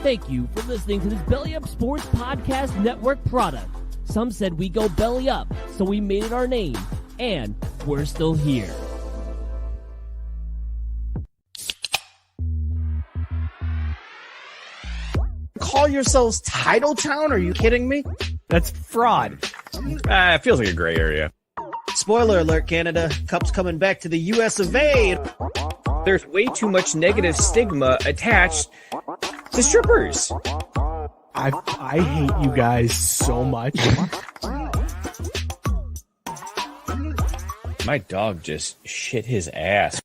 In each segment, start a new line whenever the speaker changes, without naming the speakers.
Thank you for listening to this Belly Up Sports Podcast Network product. Some said we go belly up, so we made it our name, and we're still here.
Call yourselves Title Town? Are you kidding me?
That's fraud. It feels like a gray area.
Spoiler alert, Canada. Cup's coming back to the US of A.
There's way too much negative stigma attached to strippers.
I hate you guys so much.
My dog just shit his ass.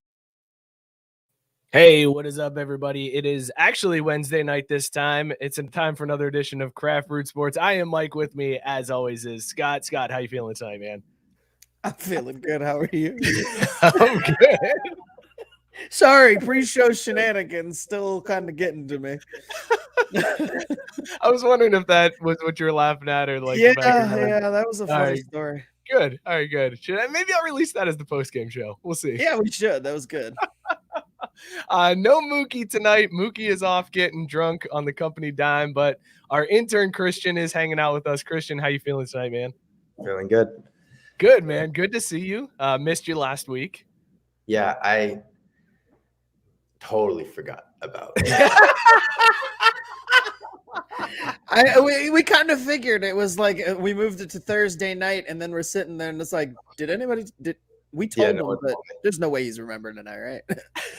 Hey, what is up, everybody? It is actually Wednesday night this time. It's in time for another edition of Craft Brewed Sports. I am Mike. With me, as always, is Scott. Scott, how you feeling tonight, man?
I'm feeling good. How are you?
I'm good.
Sorry, pre-show shenanigans still kind of getting to me.
I was wondering if that was what you were laughing at, or like,
yeah, that was a funny story.
Good. All right, good. Maybe I'll release that as the post-game show. We'll see.
Yeah, we should. That was good.
No Mookie tonight. Mookie is off getting drunk on the company dime, but our intern Christian is hanging out with us. Christian, how you feeling tonight, man?
Feeling good.
Good, man. Good to see you. Missed you last week.
Yeah, I totally forgot about it.
We kind of figured it was like we moved it to Thursday night, and then we're sitting there, and it's like, we told him, but there's no way he's remembering tonight, right?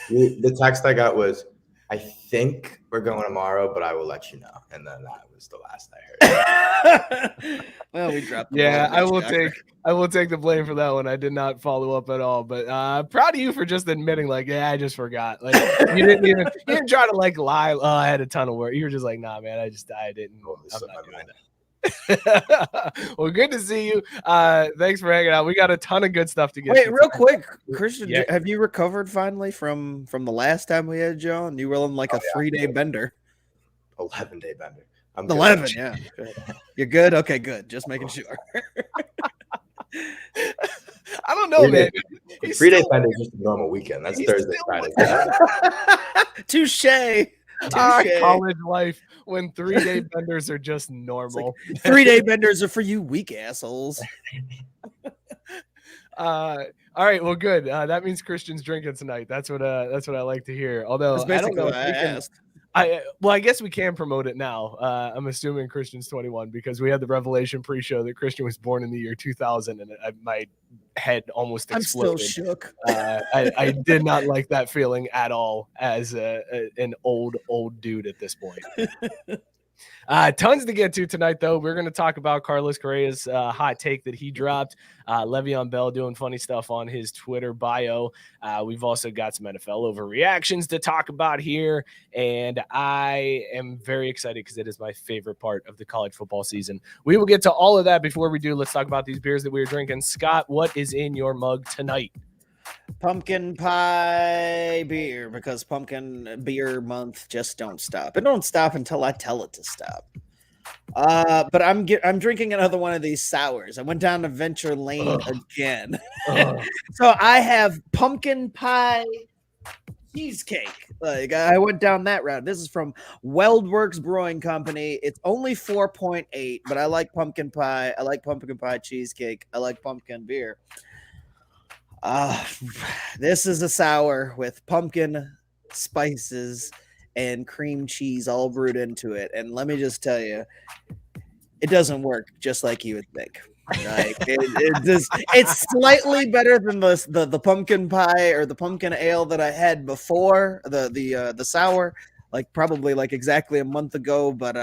The text I got was, I think we're going tomorrow, but I will let you know. And then that was the last I heard.
Well, we dropped the
ball. I will take the blame for that one. I did not follow up at all, but proud of you for just admitting, like, yeah, I just forgot. Like, you didn't try to like lie. Oh, I had a ton of work. You were just like, nah, man, I didn't. I'm not doing that. Well, good to see you. Thanks for hanging out. We got a ton of good stuff to get.
Wait, real quick, Christian, have you recovered finally from the last time we had you on? You were on like a 3-day bender.
11-day bender. I'm
11, yeah. You're good? Okay, good. Just making sure.
I don't know, man.
3-day bender is just a normal weekend. That's Thursday, Friday.
Touche.
College life when 3-day benders are just normal.
Like 3-day benders are for you weak assholes.
All right, well, good. That means Christian's drinking tonight. That's what I like to hear. Although I don't know if we can, I guess we can promote it now. I'm assuming Christian's 21 because we had the revelation pre-show that Christian was born in the year 2000, and my head almost exploded.
I'm still shook.
I did not like that feeling at all as an old dude at this point. Tons to get to tonight, though. We're going to talk about Carlos Correa's hot take that he dropped. Le'Veon Bell doing funny stuff on his Twitter bio. We've also got some NFL overreactions to talk about here, and I am very excited because it is my favorite part of the college football season. We will get to all of that. Before we do, let's talk about these beers that we are drinking. Scott, what is in your mug tonight?
Pumpkin pie beer, because pumpkin beer month just don't stop. It don't stop until I tell it to stop. But I'm drinking another one of these sours. I went down to Venture Lane again. So I have pumpkin pie cheesecake. Like, I went down that route. This is from Weldwerks Brewing Company. It's only 4.8, but I like pumpkin pie. I like pumpkin pie cheesecake. I like pumpkin beer. This is a sour with pumpkin spices and cream cheese all brewed into it. And let me just tell you, it doesn't work just like you would think. Like it's slightly better than the pumpkin pie or the pumpkin ale that I had before the sour, like probably like exactly a month ago. But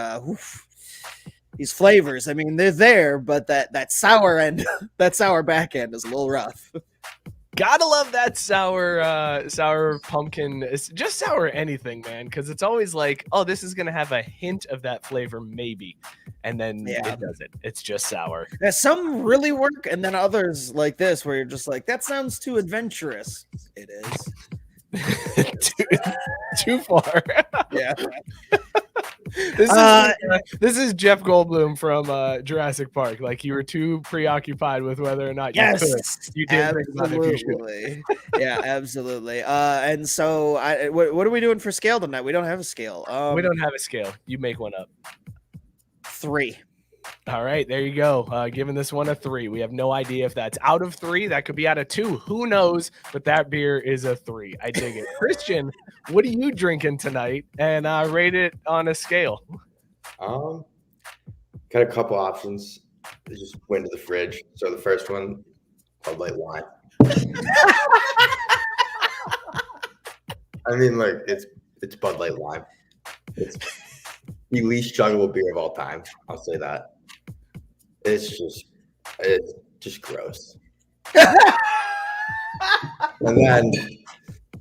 these flavors, I mean, they're there, but that sour end, that sour back end is a little rough.
Gotta love that sour pumpkin. It's just sour anything, man, because it's always like, oh, this is gonna have a hint of that flavor, maybe, and then it doesn't. It's just sour.
Yeah, some really work, and then others like this, where you're just like, that sounds too adventurous. It is
too far.
Yeah.
This is Jeff Goldblum from Jurassic Park. Like you were too preoccupied with whether or not you could. You didn't think about if you should.
Absolutely. Yeah, absolutely. And so, what are we doing for scale tonight? We don't have a scale.
We don't have a scale. You make one up.
3.
All right, there you go. Giving this one a 3. We have no idea if that's out of 3. That could be out of 2. Who knows? But that beer is a 3. I dig it. Christian, what are you drinking tonight? And rate it on a scale.
Got a couple options. I just went to the fridge. So the first one, Bud Light Lime. I mean, like it's Bud Light Lime. It's the least chuggable beer of all time. I'll say that. It's just gross. And then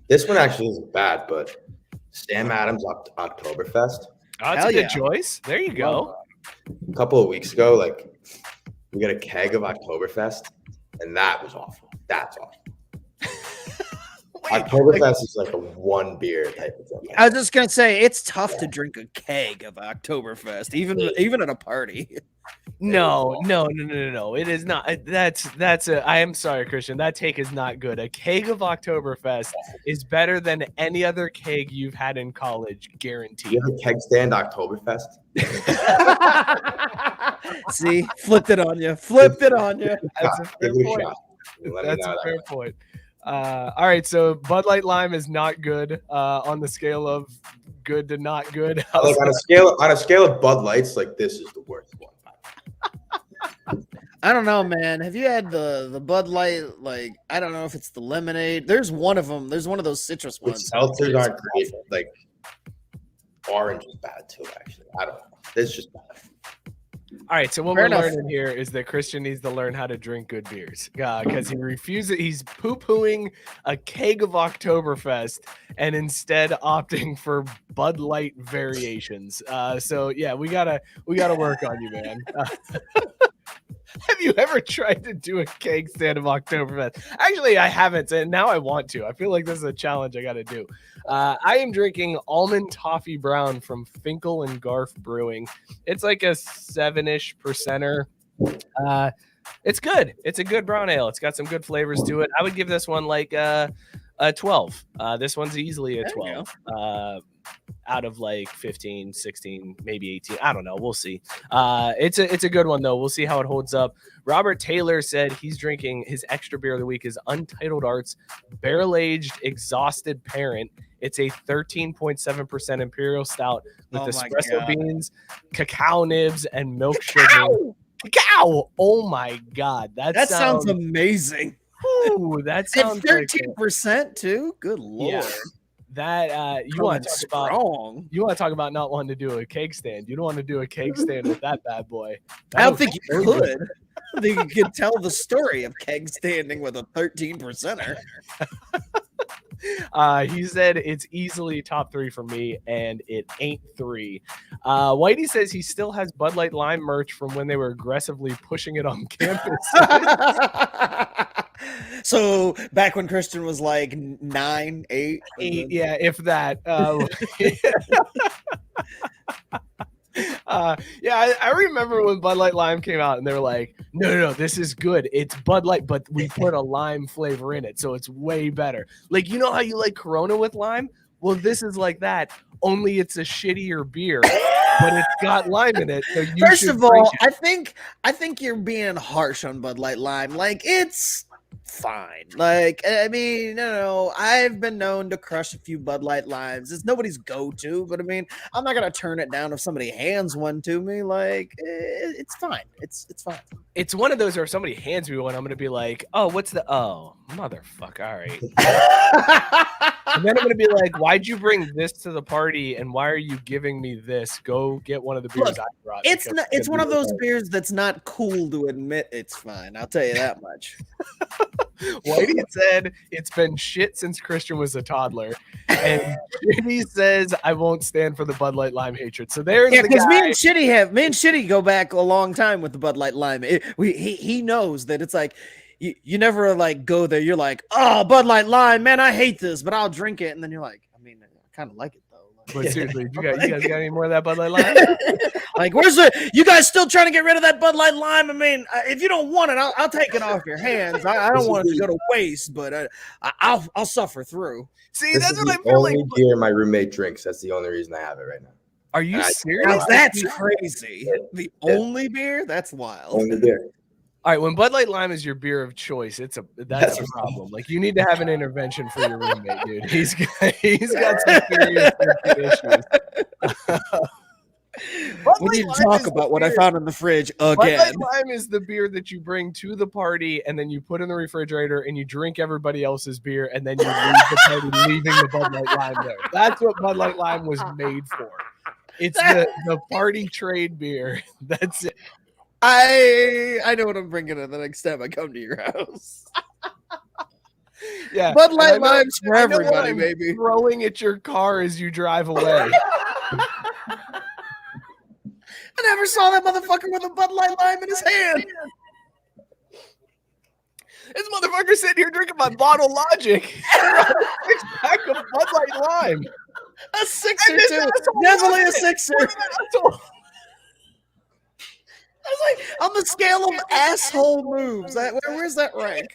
this one actually isn't bad, but Sam Adams Oktoberfest.
Oh, that's a good choice. There you go.
A couple of weeks ago, like we got a keg of Oktoberfest, and that was awful. That's awful. Oktoberfest is like a one beer type of thing.
I was just gonna say it's tough to drink a keg of Oktoberfest, even at a party.
No. It is not. I am sorry, Christian. That take is not good. A keg of Oktoberfest is better than any other keg you've had in college, guaranteed.
You have a keg stand Oktoberfest?
See, flipped it on you.
That's a fair point. That's a fair point. All right, so Bud Light Lime is not good on the scale of good to not good.
Like on a scale of Bud Lights, like this is the worst one.
I don't know, man. Have you had the Bud Light? Like, I don't know if it's the lemonade. There's one of them. There's one of those citrus ones.
Seltzers aren't great. Like, orange is bad too. Actually, I don't know. It's just bad.
All right, so what we're learning here is that Christian needs to learn how to drink good beers because he refuses. He's poo-pooing a keg of Oktoberfest and instead opting for Bud Light variations. So yeah, we gotta work on you, man. Have you ever tried to do a keg stand of Oktoberfest? Actually, I haven't, and now I want to. I feel like this is a challenge I got to do. I am drinking Almond Toffee Brown from Finkel and Garf Brewing. It's like a 7-ish percenter. It's good. It's a good brown ale. It's got some good flavors to it. I would give this one like a 12. This one's easily a 12. Out of like 15, 16, maybe 18. I don't know. We'll see. It's a good one, though. We'll see how it holds up. Robert Taylor said he's drinking his extra beer of the week is Untitled Arts Barrel-Aged Exhausted Parent. It's a 13.7% Imperial Stout with espresso beans, cacao nibs, and milk sugar. Cacao! Oh, my God. That
sounds amazing.
Ooh, that sounds
13% too? Good Lord.
Yeah. That you want to talk about not wanting to do a keg stand. You don't want to do a keg stand with that bad boy.
I don't think you could. I think you could tell the story of keg standing with a 13%er.
He said it's easily top 3 for me, and it ain't 3. Whitey says he still has Bud Light Lime merch from when they were aggressively pushing it on campus.
So back when Christian was like 9, 8,
yeah, if that. I remember when Bud Light Lime came out and they were like, no, this is good. It's Bud Light, but we put a lime flavor in it, so it's way better. Like, you know how you like Corona with lime? Well, this is like that, only it's a shittier beer, but it's got lime in it. So you
First of all, I think you're being harsh on Bud Light Lime. Like, it's fine. Like, I mean, no, I've been known to crush a few Bud Light Limes. It's nobody's go-to, but I mean, I'm not gonna turn it down if somebody hands one to me. Like, it's fine. It's fine.
It's one of those where if somebody hands me one, I'm gonna be like, oh, motherfucker, all right. And then I'm gonna be like, why'd you bring this to the party, and why are you giving me this? Go get one of the beers I brought.
It's one of those beers that's not cool to admit it's fine. I'll tell you that much.
Whitey said it's been shit since Christian was a toddler, and Shitty says I won't stand for the Bud Light Lime hatred. So there's the
because
guy.
me and Shitty go back a long time with the Bud Light Lime. He knows that it's like you never like go there. You're like, oh, Bud Light Lime, man, I hate this, but I'll drink it, and then you're like, I mean, I kind of like it though.
But seriously, you guys got any more of that Bud Light Lime?
Like, you guys still trying to get rid of that Bud Light Lime? I mean, if you don't want it, I'll take it off your hands. I don't want it to go to waste, but I'll suffer through.
See,
This
that's
is
what I
the
feel like.
only beer my roommate drinks. That's the only reason I have it right now.
Are you
Now,
serious?
That's crazy. The only beer? That's wild.
Only beer.
All right, when Bud Light Lime is your beer of choice, that's a problem. Like, you need to have an intervention for your roommate, dude. He's got some serious issues.
We need to talk about what I found in the fridge again.
Bud Light Lime is the beer that you bring to the party and then you put in the refrigerator and you drink everybody else's beer and then you leave the party leaving the Bud Light Lime there. That's what Bud Light Lime was made for. It's the party trade beer. That's it.
I know what I'm bringing in the next time I come to your house.
Yeah,
Bud Light Lime's for everybody,
I'm
baby.
Throwing at your car as you drive away.
I never saw that motherfucker with a Bud Light Lime in his hand.
This motherfucker sitting here drinking my bottle Logic. 6-pack of Bud Light Lime.
A sixer too. Definitely a sixer. I was like, on the scale of asshole moves, where's that rank?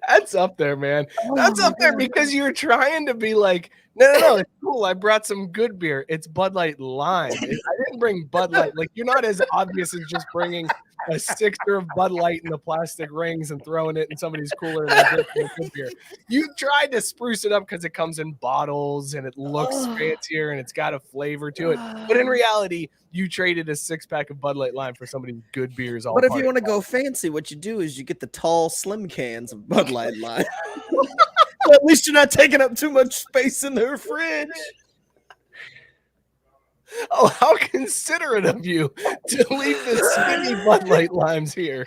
That's up there, man. That's up there because you're trying to be like, no, it's cool. I brought some good beer. It's Bud Light Lime. I didn't bring Bud Light. Like, you're not as obvious as just bringing a sixer of Bud Light in the plastic rings and throwing it in somebody's cooler and drinking good beer. You tried to spruce it up because it comes in bottles and it looks fancier and it's got a flavor to it. But in reality, you traded a 6-pack of Bud Light Lime for somebody's good beers.
But if you want to go fancy, what you do is you get the tall, slim cans of Bud Light Lime. At least you're not taking up too much space in their fridge.
Oh, how considerate of you to leave the skinny Bud Light Limes here.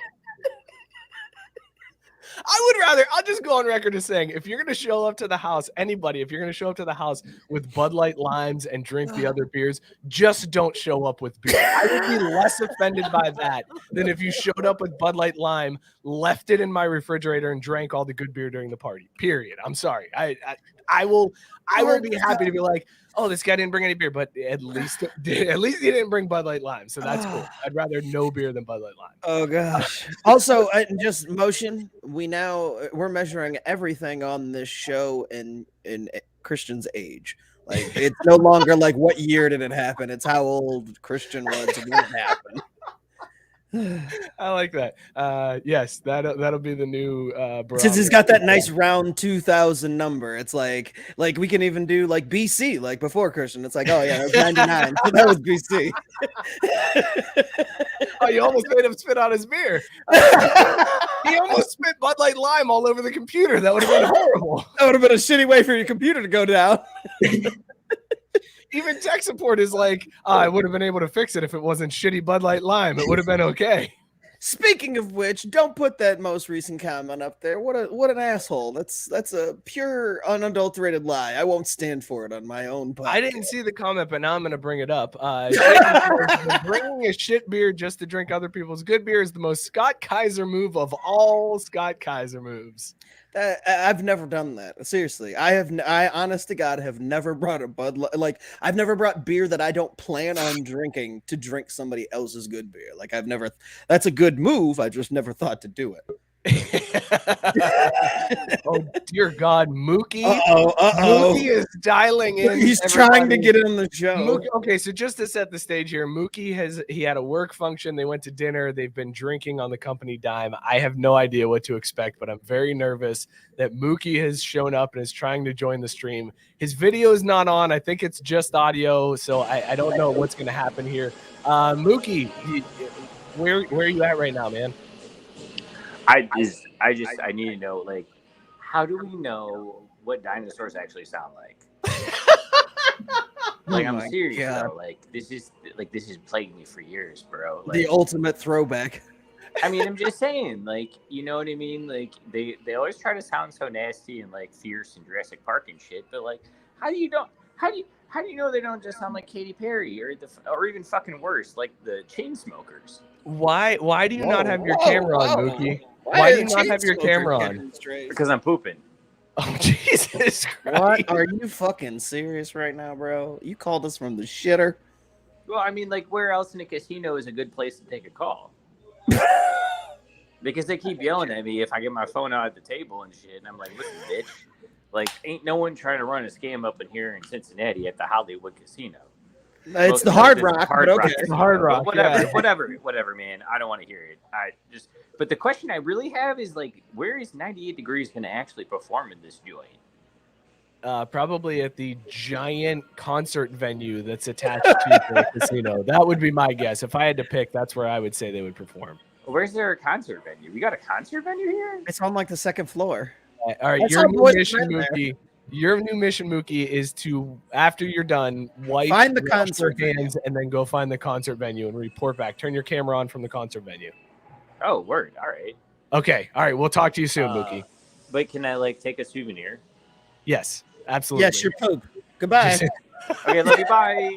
I'll just go on record as saying, if you're going to show up to the house, if you're going to show up to the house with Bud Light Limes and drink the other beers, just don't show up with beer. I would be less offended by that than if you showed up with Bud Light Lime, left it in my refrigerator, and drank all the good beer during the party. Period. I'm sorry. I will be happy to be like, oh, this guy didn't bring any beer, but at least he didn't bring Bud Light Lime, so that's cool. I'd rather no beer than Bud Light Lime.
Oh gosh. Also, just motion. We're measuring everything on this show in Christian's age. Like, it's no longer like what year did it happen. It's how old Christian was when it happened.
I like that. Yes, that'll be the new
since he's got that nice round 2000 number. It's like we can even do like BC, like before Christian. It's like, oh yeah, that was 99. So that was BC.
Oh, you almost made him spit out his beer. He almost spit Bud Light Lime all over the computer. That would have been horrible.
That would have been a shitty way for your computer to go down.
Even tech support is like, I would have been able to fix it if it wasn't shitty Bud Light Lime. It would have been okay.
Speaking of which, don't put that most recent comment up there. What an asshole. That's a pure, unadulterated lie. I won't stand for it on my own podcast.
I didn't see the comment, but now I'm going to bring it up. Bringing a shit beer just to drink other people's good beer is the most Scott Kaiser move of all Scott Kaiser moves.
I've never done that. Seriously, I honest to God have never brought a Bud Light. Like, I've never brought beer that I don't plan on drinking to drink somebody else's good beer. Like, that's a good move. I just never thought to do it.
Oh dear God, Mookie!
Mookie
is dialing in.
He's trying to get in the show.
Mookie, okay, so just to set the stage here, Mookie had a work function. They went to dinner. They've been drinking on the company dime. I have no idea what to expect, but I'm very nervous that Mookie has shown up and is trying to join the stream. His video is not on. I think it's just audio, so I don't know what's going to happen here. Mookie, where are you at right now, man?
I need to know, like, how do we know what dinosaurs actually sound like? Like, I'm serious, though. Like, this is plaguing me for years, bro. Like,
the ultimate throwback.
I mean, I'm just saying, like, you know what I mean? Like, they always try to sound so nasty and like fierce and Jurassic Park and shit, but like, how do you know they don't just sound like Katy Perry or even fucking worse, like the Chainsmokers?
Why do you not have your camera on, Mookie? Why do you not have your camera on?
Because I'm pooping.
Oh, Jesus Christ.
What? Are you fucking serious right now, bro? You called us from the shitter?
Well, I mean, like, where else in a casino is a good place to take a call? Because they keep yelling at me if I get my phone out at the table and shit. And I'm like, listen, bitch. Like, ain't no one trying to run a scam up in here in Cincinnati at the Hollywood Casino.
It's the Hard Rock, but okay.
It's the Hard Rock.
Whatever, man. I don't want to hear it. But the question I really have is, like, where is 98 Degrees going to actually perform in this joint?
Probably at the giant concert venue that's attached to the casino. That would be my guess. If I had to pick, that's where I would say they would perform.
Where's their concert venue? We got a concert venue here?
It's on like the second floor.
All right,
That's
your
how
new
boys
mission,
went there.
Mookie. Your new mission, Mookie, is to, after you're done,
Find the
wash
concert
your hands and then go find the concert venue and report back. Turn your camera on from the concert venue.
Oh, word. All right.
Okay. All right. We'll talk to you soon, Mookie.
But can I, like, take a souvenir?
Yes, absolutely.
Yes, your poop. Goodbye.
Okay, love you. Bye.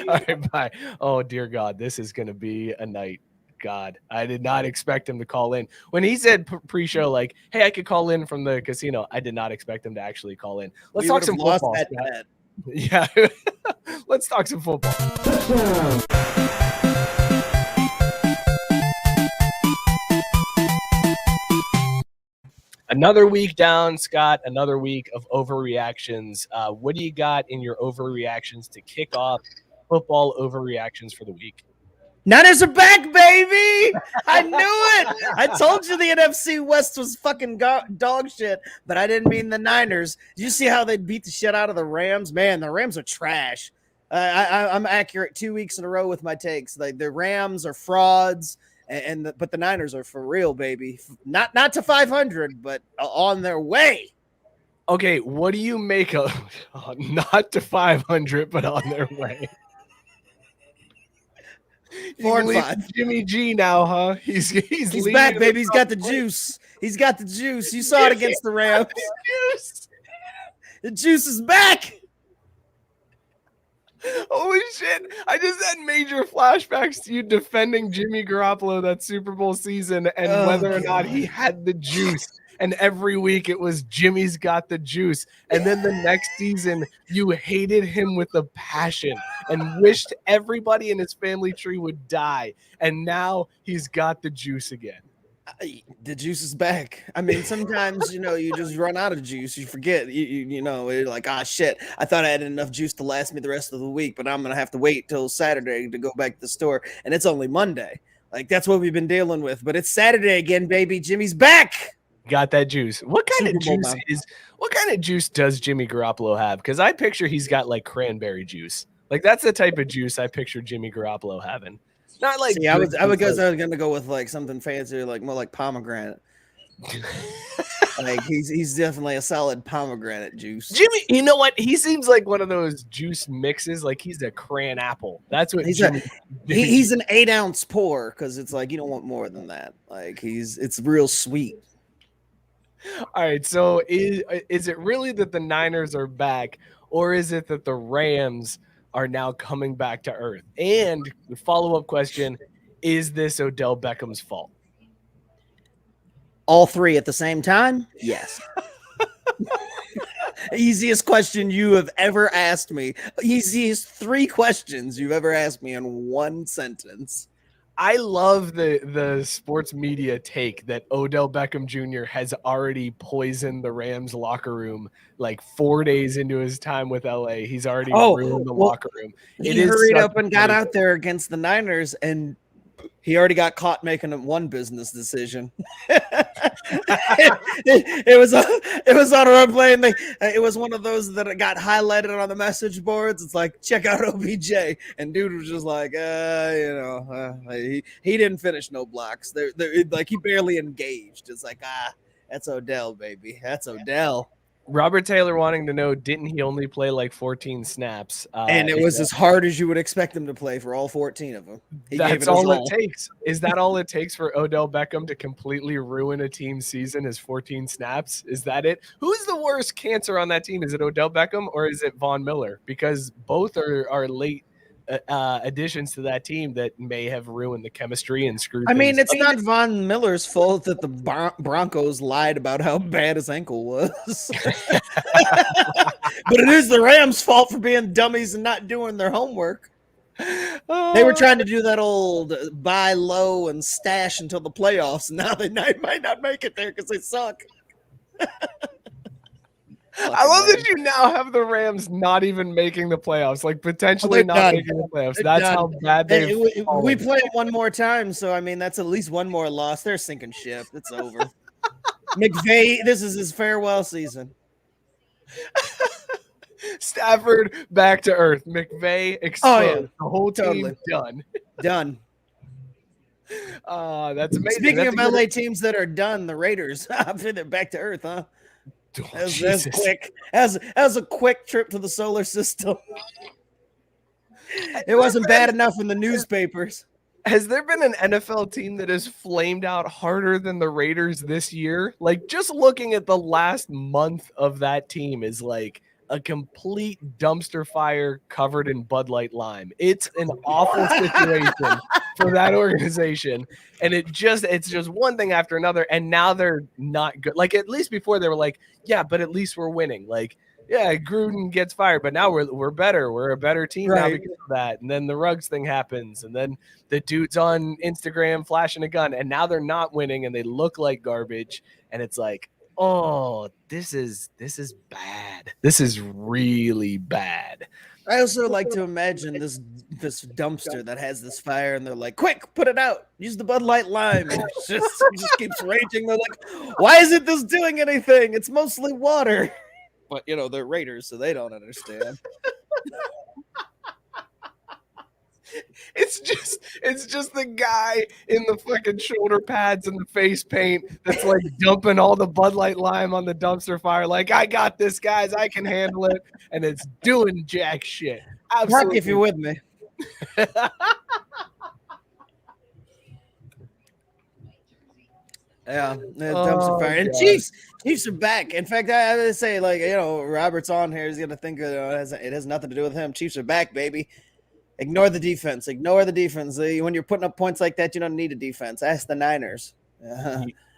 All right, bye. Oh, dear God. This is going to be a night. God, I did not expect him to call in. When he said pre-show, like, hey, I could call in from the casino, I did not expect him to actually call in. Let's
We
talk
would've
some
lost
football.
that
Scott.
bet.
Yeah. Let's talk some football. Another week down, Scott. Another week of overreactions. What do you got in your overreactions to kick off football overreactions for the week?
Niners are back, baby! I knew it! I told you the NFC West was fucking dog shit, but I didn't mean the Niners. Did you see how they beat the shit out of the Rams? Man, the Rams are trash. I'm accurate 2 weeks in a row with my takes. Like, the Rams are frauds, but the Niners are for real, baby. Not to 500, but on their way.
Okay, what do you make of not to 500, but on their way?
4 and
believe
5.
Jimmy G now, huh? He's
back, baby. He's got the juice. He's got the juice. You saw it against the Rams. The juice is back.
Holy shit. I just had major flashbacks to you defending Jimmy Garoppolo that Super Bowl season and whether or not he had the juice. And every week it was Jimmy's got the juice. And then the next season, you hated him with a passion and wished everybody in his family tree would die. And now he's got the juice again.
The juice is back. I mean, sometimes, you just run out of juice. You forget, you're like, shit. I thought I had enough juice to last me the rest of the week, but I'm going to have to wait till Saturday to go back to the store. And it's only Monday. Like, that's what we've been dealing with. But it's Saturday again, baby. Jimmy's back.
Got that juice. What kind of juice does Jimmy Garoppolo have? Because I picture he's got like cranberry juice. Like, that's the type of juice I picture Jimmy Garoppolo having. Not like
I was gonna go with like something fancier, like more like pomegranate. Like he's definitely a solid pomegranate juice.
Jimmy, you know what? He seems like one of those juice mixes. Like he's a cran apple. That's what
he's an 8-ounce pour because it's like you don't want more than that. Like it's real sweet.
All right, so is it really that the Niners are back, or is it that the Rams are now coming back to earth? And the follow-up question, is this Odell Beckham's fault?
All three at the same time? Yes. Easiest question you have ever asked me. Easiest 3 questions you've ever asked me in one sentence.
I love the sports media take that Odell Beckham Jr. has already poisoned the Rams locker room like 4 days into his time with LA. He's already ruined the locker room.
He hurried up and got out there against the Niners, and he already got caught making one business decision. it was on a run play, and it was one of those that got highlighted on the message boards. It's like, check out OBJ, and dude was just like, he didn't finish no blocks. Like he barely engaged. It's like, that's Odell, baby. That's Odell.
Robert Taylor wanting to know, didn't he only play like 14 snaps?
And it was as hard as you would expect him to play for all 14 of them.
That's all it takes. Is that all it takes for Odell Beckham to completely ruin a team's season is 14 snaps? Is that it? Who's the worst cancer on that team? Is it Odell Beckham or is it Von Miller? Because both are late additions to that team that may have ruined the chemistry and screwed.
I mean,
things
it's
up.
not Von Miller's fault that the Broncos lied about how bad his ankle was. But it is the Rams' fault for being dummies and not doing their homework. They were trying to do that old buy low and stash until the playoffs, and now they might not make it there because they suck.
I love that you now have the Rams not even making the playoffs, like potentially not making the playoffs. That's how bad they.
We play it one more time, so I mean that's at least one more loss. They're sinking ship. It's over. McVay, this is his farewell season.
Stafford back to earth. McVay exposed.
Oh, yeah.
The whole team
Totally.
done. That's amazing.
Speaking
That's
of LA teams that are done, the Raiders, they're back to earth, huh? That's quick. That was a quick trip to the solar system. It wasn't bad enough in the newspapers.
Has there been an NFL team that has flamed out harder than the Raiders this year? Like, just looking at the last month of that team is like a complete dumpster fire covered in Bud Light Lime. It's an awful situation for that organization. And it's just one thing after another. And now they're not good. Like, at least before they were like, yeah, but at least we're winning. Like, yeah, Gruden gets fired, but now we're better. We're a better team now because of that. And then the Ruggs thing happens. And then the dude's on Instagram flashing a gun. And now they're not winning and they look like garbage. And it's like, oh, this is bad. This is really bad.
I also like to imagine this dumpster that has this fire, and they're like, "Quick, put it out! Use the Bud Light Lime." And it just keeps raging. They're like, "Why isn't this doing anything? It's mostly water." But they're Raiders, so they don't understand.
It's just the guy in the fucking shoulder pads and the face paint that's like dumping all the Bud Light Lime on the dumpster fire. Like, I got this, guys. I can handle it. And it's doing jack shit. Absolutely.
If you're with me. Yeah, dumpster fire. And Chiefs are back. In fact, I would say, like, Robert's on here. He's going to think it has nothing to do with him. Chiefs are back, baby. Ignore the defense. When you're putting up points like that, you don't need a defense. Ask the Niners.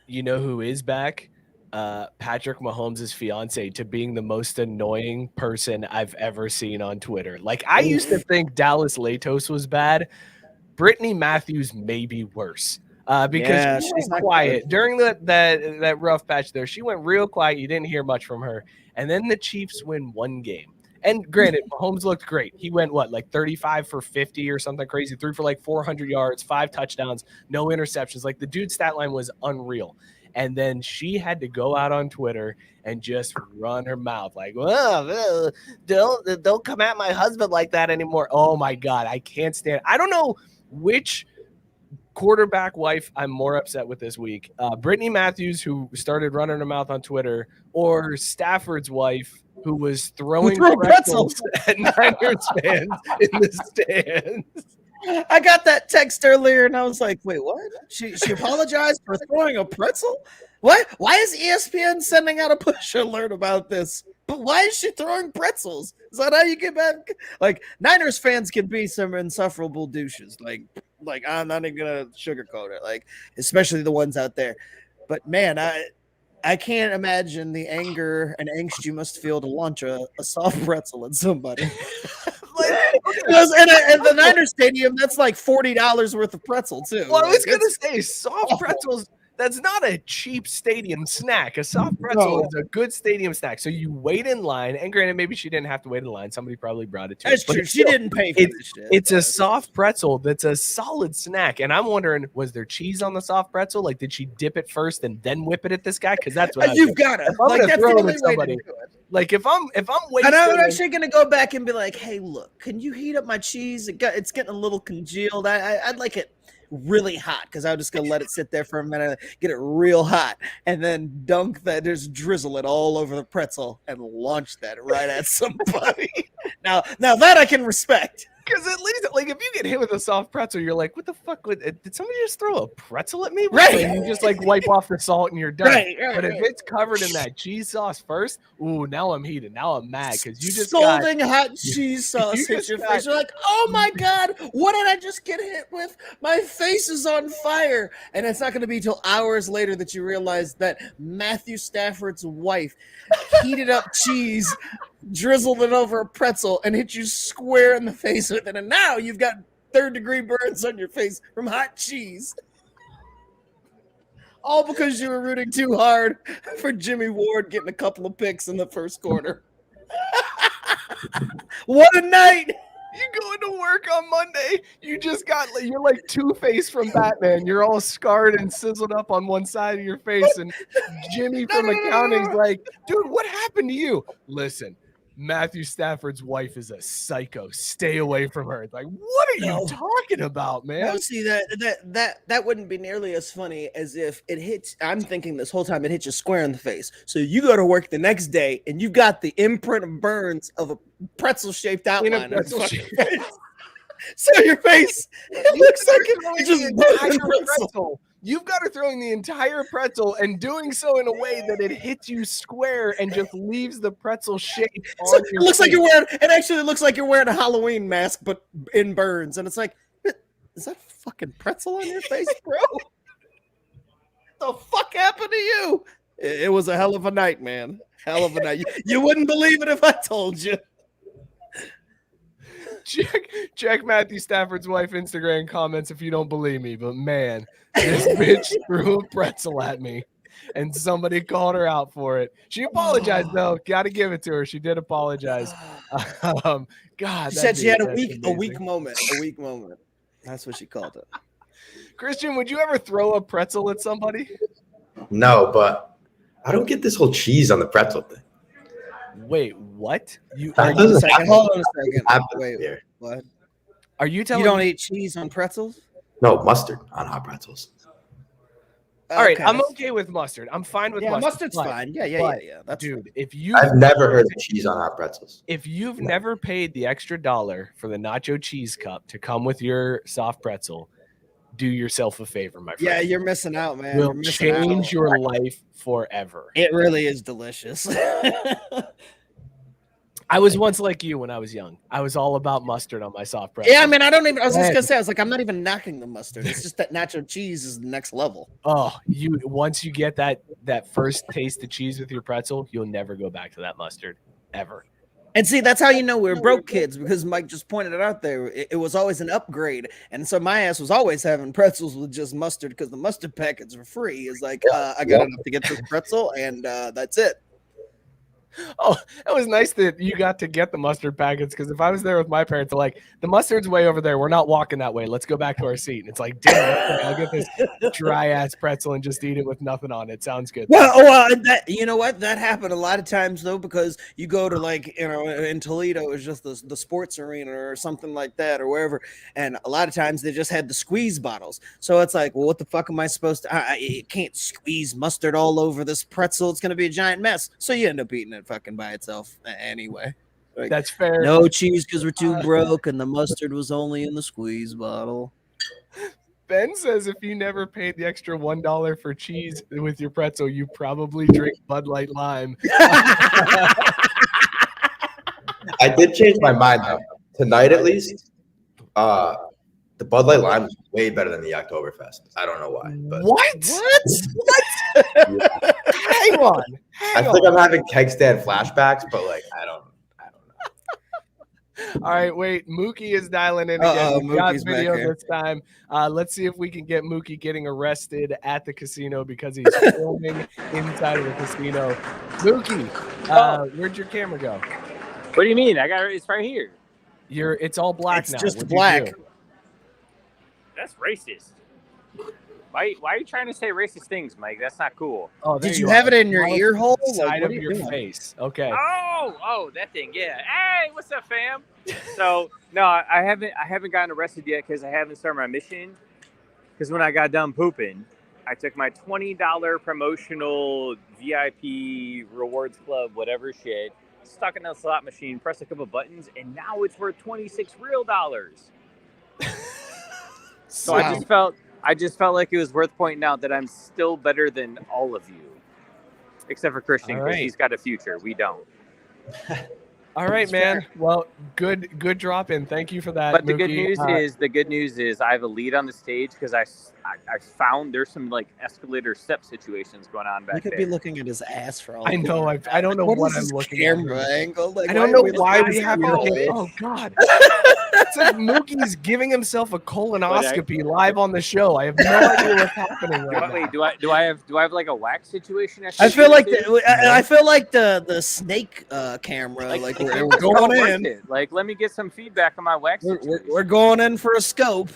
You know who is back? Patrick Mahomes' fiance, to being the most annoying person I've ever seen on Twitter. Like, I used to think Dallas Latos was bad. Brittany Matthews may be worse. Because she was quiet during that rough patch there. She went real quiet. You didn't hear much from her. And then the Chiefs win one game. And granted, Mahomes looked great. He went, 35 for 50 or something crazy, threw for 400 yards, 5 touchdowns, no interceptions. Like, the dude's stat line was unreal. And then she had to go out on Twitter and just run her mouth like, well, don't come at my husband like that anymore. Oh, my God, I can't stand. I don't know which quarterback wife I'm more upset with this week. Brittany Matthews, who started running her mouth on Twitter, or Stafford's wife, who was throwing pretzels at Niners fans in the stands.
I got that text earlier, and I was like, wait, what? She apologized for throwing a pretzel? What? Why is ESPN sending out a push alert about this? But why is she throwing pretzels? Is that how you get back? Like, Niners fans can be some insufferable douches. Like I'm not even going to sugarcoat it. Like, especially the ones out there. But, man, I can't imagine the anger and angst you must feel to launch a soft pretzel at somebody. In the Niners stadium, that's like $40 worth of pretzel, too.
Well, I was going to say, soft pretzels, that's not a cheap stadium snack. A soft pretzel is a good stadium snack. So you wait in line, and granted, maybe she didn't have to wait in line. Somebody probably brought it to her.
That's true. She didn't pay for this shit.
It's a soft pretzel that's a solid snack. And I'm wondering, was there cheese on the soft pretzel? Like, did she dip it first and then whip it at this guy? Because that's what
you've got to.
Like, that's the only way to do it. Like, if I'm waiting,
and I'm actually gonna go back and be like, hey, look, can you heat up my cheese? It's getting a little congealed. I'd like it really hot, because I'm just gonna let it sit there for a minute, get it real hot, and then dunk that, just drizzle it all over the pretzel and launch that right at somebody. Now that I can respect.
Because at least, like, if you get hit with a soft pretzel, you're like, what the fuck? Did somebody just throw a pretzel at me?
Right.
And you just, like, wipe off the salt and you're done.
Right.
But if it's covered in that cheese sauce first, ooh, now I'm heated. Now I'm mad because you just
scalding hot cheese sauce
you
hits
just
your
got-
face. You're like, oh my God, what did I just get hit with? My face is on fire. And it's not going to be till hours later that you realize that Matthew Stafford's wife heated up cheese, drizzled it over a pretzel, and hit you square in the face with it. And now you've got third-degree burns on your face from hot cheese. All because you were rooting too hard for Jimmy Ward getting a couple of picks in the first quarter. What a night!
You going to work on Monday? You just you're like Two-Face from Batman. You're all scarred and sizzled up on one side of your face, and Jimmy from accounting's like, dude, what happened to you? Listen, Matthew Stafford's wife is a psycho. Stay away from her. It's like, what are you talking about, man?
No, see that wouldn't be nearly as funny as if it hits. I'm thinking this whole time it hits you square in the face. So you go to work the next day and you've got the imprint of burns of a pretzel-shaped outline. So your face, it looks like it just burned the pretzel.
You've got her throwing the entire pretzel and doing so in a way that it hits you square and just leaves the pretzel shape
So
on
it
your
looks
face.
like you're wearing. It actually looks like you're wearing a Halloween mask, but in burns. And it's like, is that fucking pretzel on your face, bro? What the fuck happened to you? It was a hell of a night, man. Hell of a night. You wouldn't believe it if I told you.
Check Matthew Stafford's wife Instagram comments if you don't believe me. But man, this bitch threw a pretzel at me, and somebody called her out for it. She apologized though. Got to give it to her. She did apologize. God,
She said she had a
amazing.
weak moment. A weak moment. That's what she called it.
Christian, would you ever throw a pretzel at somebody?
No, but I don't get this whole cheese on the pretzel thing.
Wait, what?
That doesn't happen.
Hold on a second.
Happen
Wait,
here.
what?
Are you telling
You don't
me?
eat cheese on pretzels?
No, mustard on hot pretzels.
All right,
Okay,
I'm
that's-
okay with mustard. I'm fine with
Yeah,
mustard.
mustard's
but-
fine. Yeah. That's
Dude, if
I've never heard of cheese on hot pretzels.
if you've never paid the extra $1 for the nacho cheese cup to come with your soft pretzel, do yourself a favor, my friend.
Yeah, you're missing out, man. You're
will
missing out.
change your life forever.
It really is delicious.
I was once like you when I was young. I was all about mustard on my soft pretzel.
Yeah, I mean, I was just gonna say, I was like, I'm not even knocking the mustard. It's just that nacho cheese is the next level.
Oh, once you get that first taste of cheese with your pretzel, you'll never go back to that mustard ever.
And see, that's how you know we're broke kids, because Mike just pointed it out there. It was always an upgrade, and so my ass was always having pretzels with just mustard because the mustard packets were free. It's like I got enough to get this pretzel, and that's it.
Oh, it was nice that you got to get the mustard packets, because if I was there with my parents, they're like, the mustard's way over there. We're not walking that way. Let's go back to our seat. And it's like, damn, okay, I'll get this dry ass pretzel and just eat it with nothing on it. Sounds good.
Well, that, you know what? That happened a lot of times though, because you go to, like, you know, in Toledo, it's just the sports arena or something like that or wherever, and a lot of times they just had the squeeze bottles. So it's like, well, what the fuck am I supposed to? You can't squeeze mustard all over this pretzel. It's gonna be a giant mess. So you end up eating it fucking by itself anyway. Like,
That's fair.
no cheese because we're too broke, and the mustard was only in the squeeze bottle.
Ben says if you never paid the extra $1 for cheese with your pretzel, you probably drink Bud Light Lime.
I did change my mind though. Tonight, at least, the Bud Light Lime is way better than the Oktoberfest. I don't know why, but
What?
yeah.
Hang on.
I think I'm having keg stand flashbacks, but like I don't know.
All right, wait. Mookie is dialing in again. We got
Mookie's back
video
here.
this time. Let's see if we can get Mookie getting arrested at the casino because he's filming inside of the casino. Mookie, where'd your camera go?
What do you mean? I got it. It's right here.
It's all black
It's
now.
just
What'd you
black.
do?
That's racist. Why are you trying to say racist things, Mike? That's not cool.
Oh, there
Did you
are.
have it in your
Now
ear
it's
hole?
the
Like,
Side
what
of
are you
your
doing?
face. Okay.
Oh, that thing. Yeah. Hey, what's up, fam? So no, I haven't gotten arrested yet because I haven't started my mission. Because when I got done pooping, I took my $20 promotional VIP rewards club, whatever shit, stuck in a slot machine, press a couple buttons, and now it's worth 26 real dollars. So
Wow.
I just felt like it was worth pointing out that I'm still better than all of you, except for Christian,
All
because
right.
he's got a future. We don't.
All right, man. Well, good drop in. Thank you for that.
But the
Mookie.
good news is I have a lead on the stage because I found there's some like escalator step situations going on back
We could
there.
be looking at his ass for all.
I know. I don't know
What
what
is
I'm
his
looking
camera
at.
angle? Like,
I don't
are
know
we
why
looking
we
at
have
this
to.
weird
Oh God! It's like Mookie's giving himself a colonoscopy live on the show. I have no idea what's happening right now.
Wait, do I have like a wax situation?
I feel like
the
I feel like the snake camera. Like we're going in.
Like, let me get some feedback on my wax.
We're going in for a scope.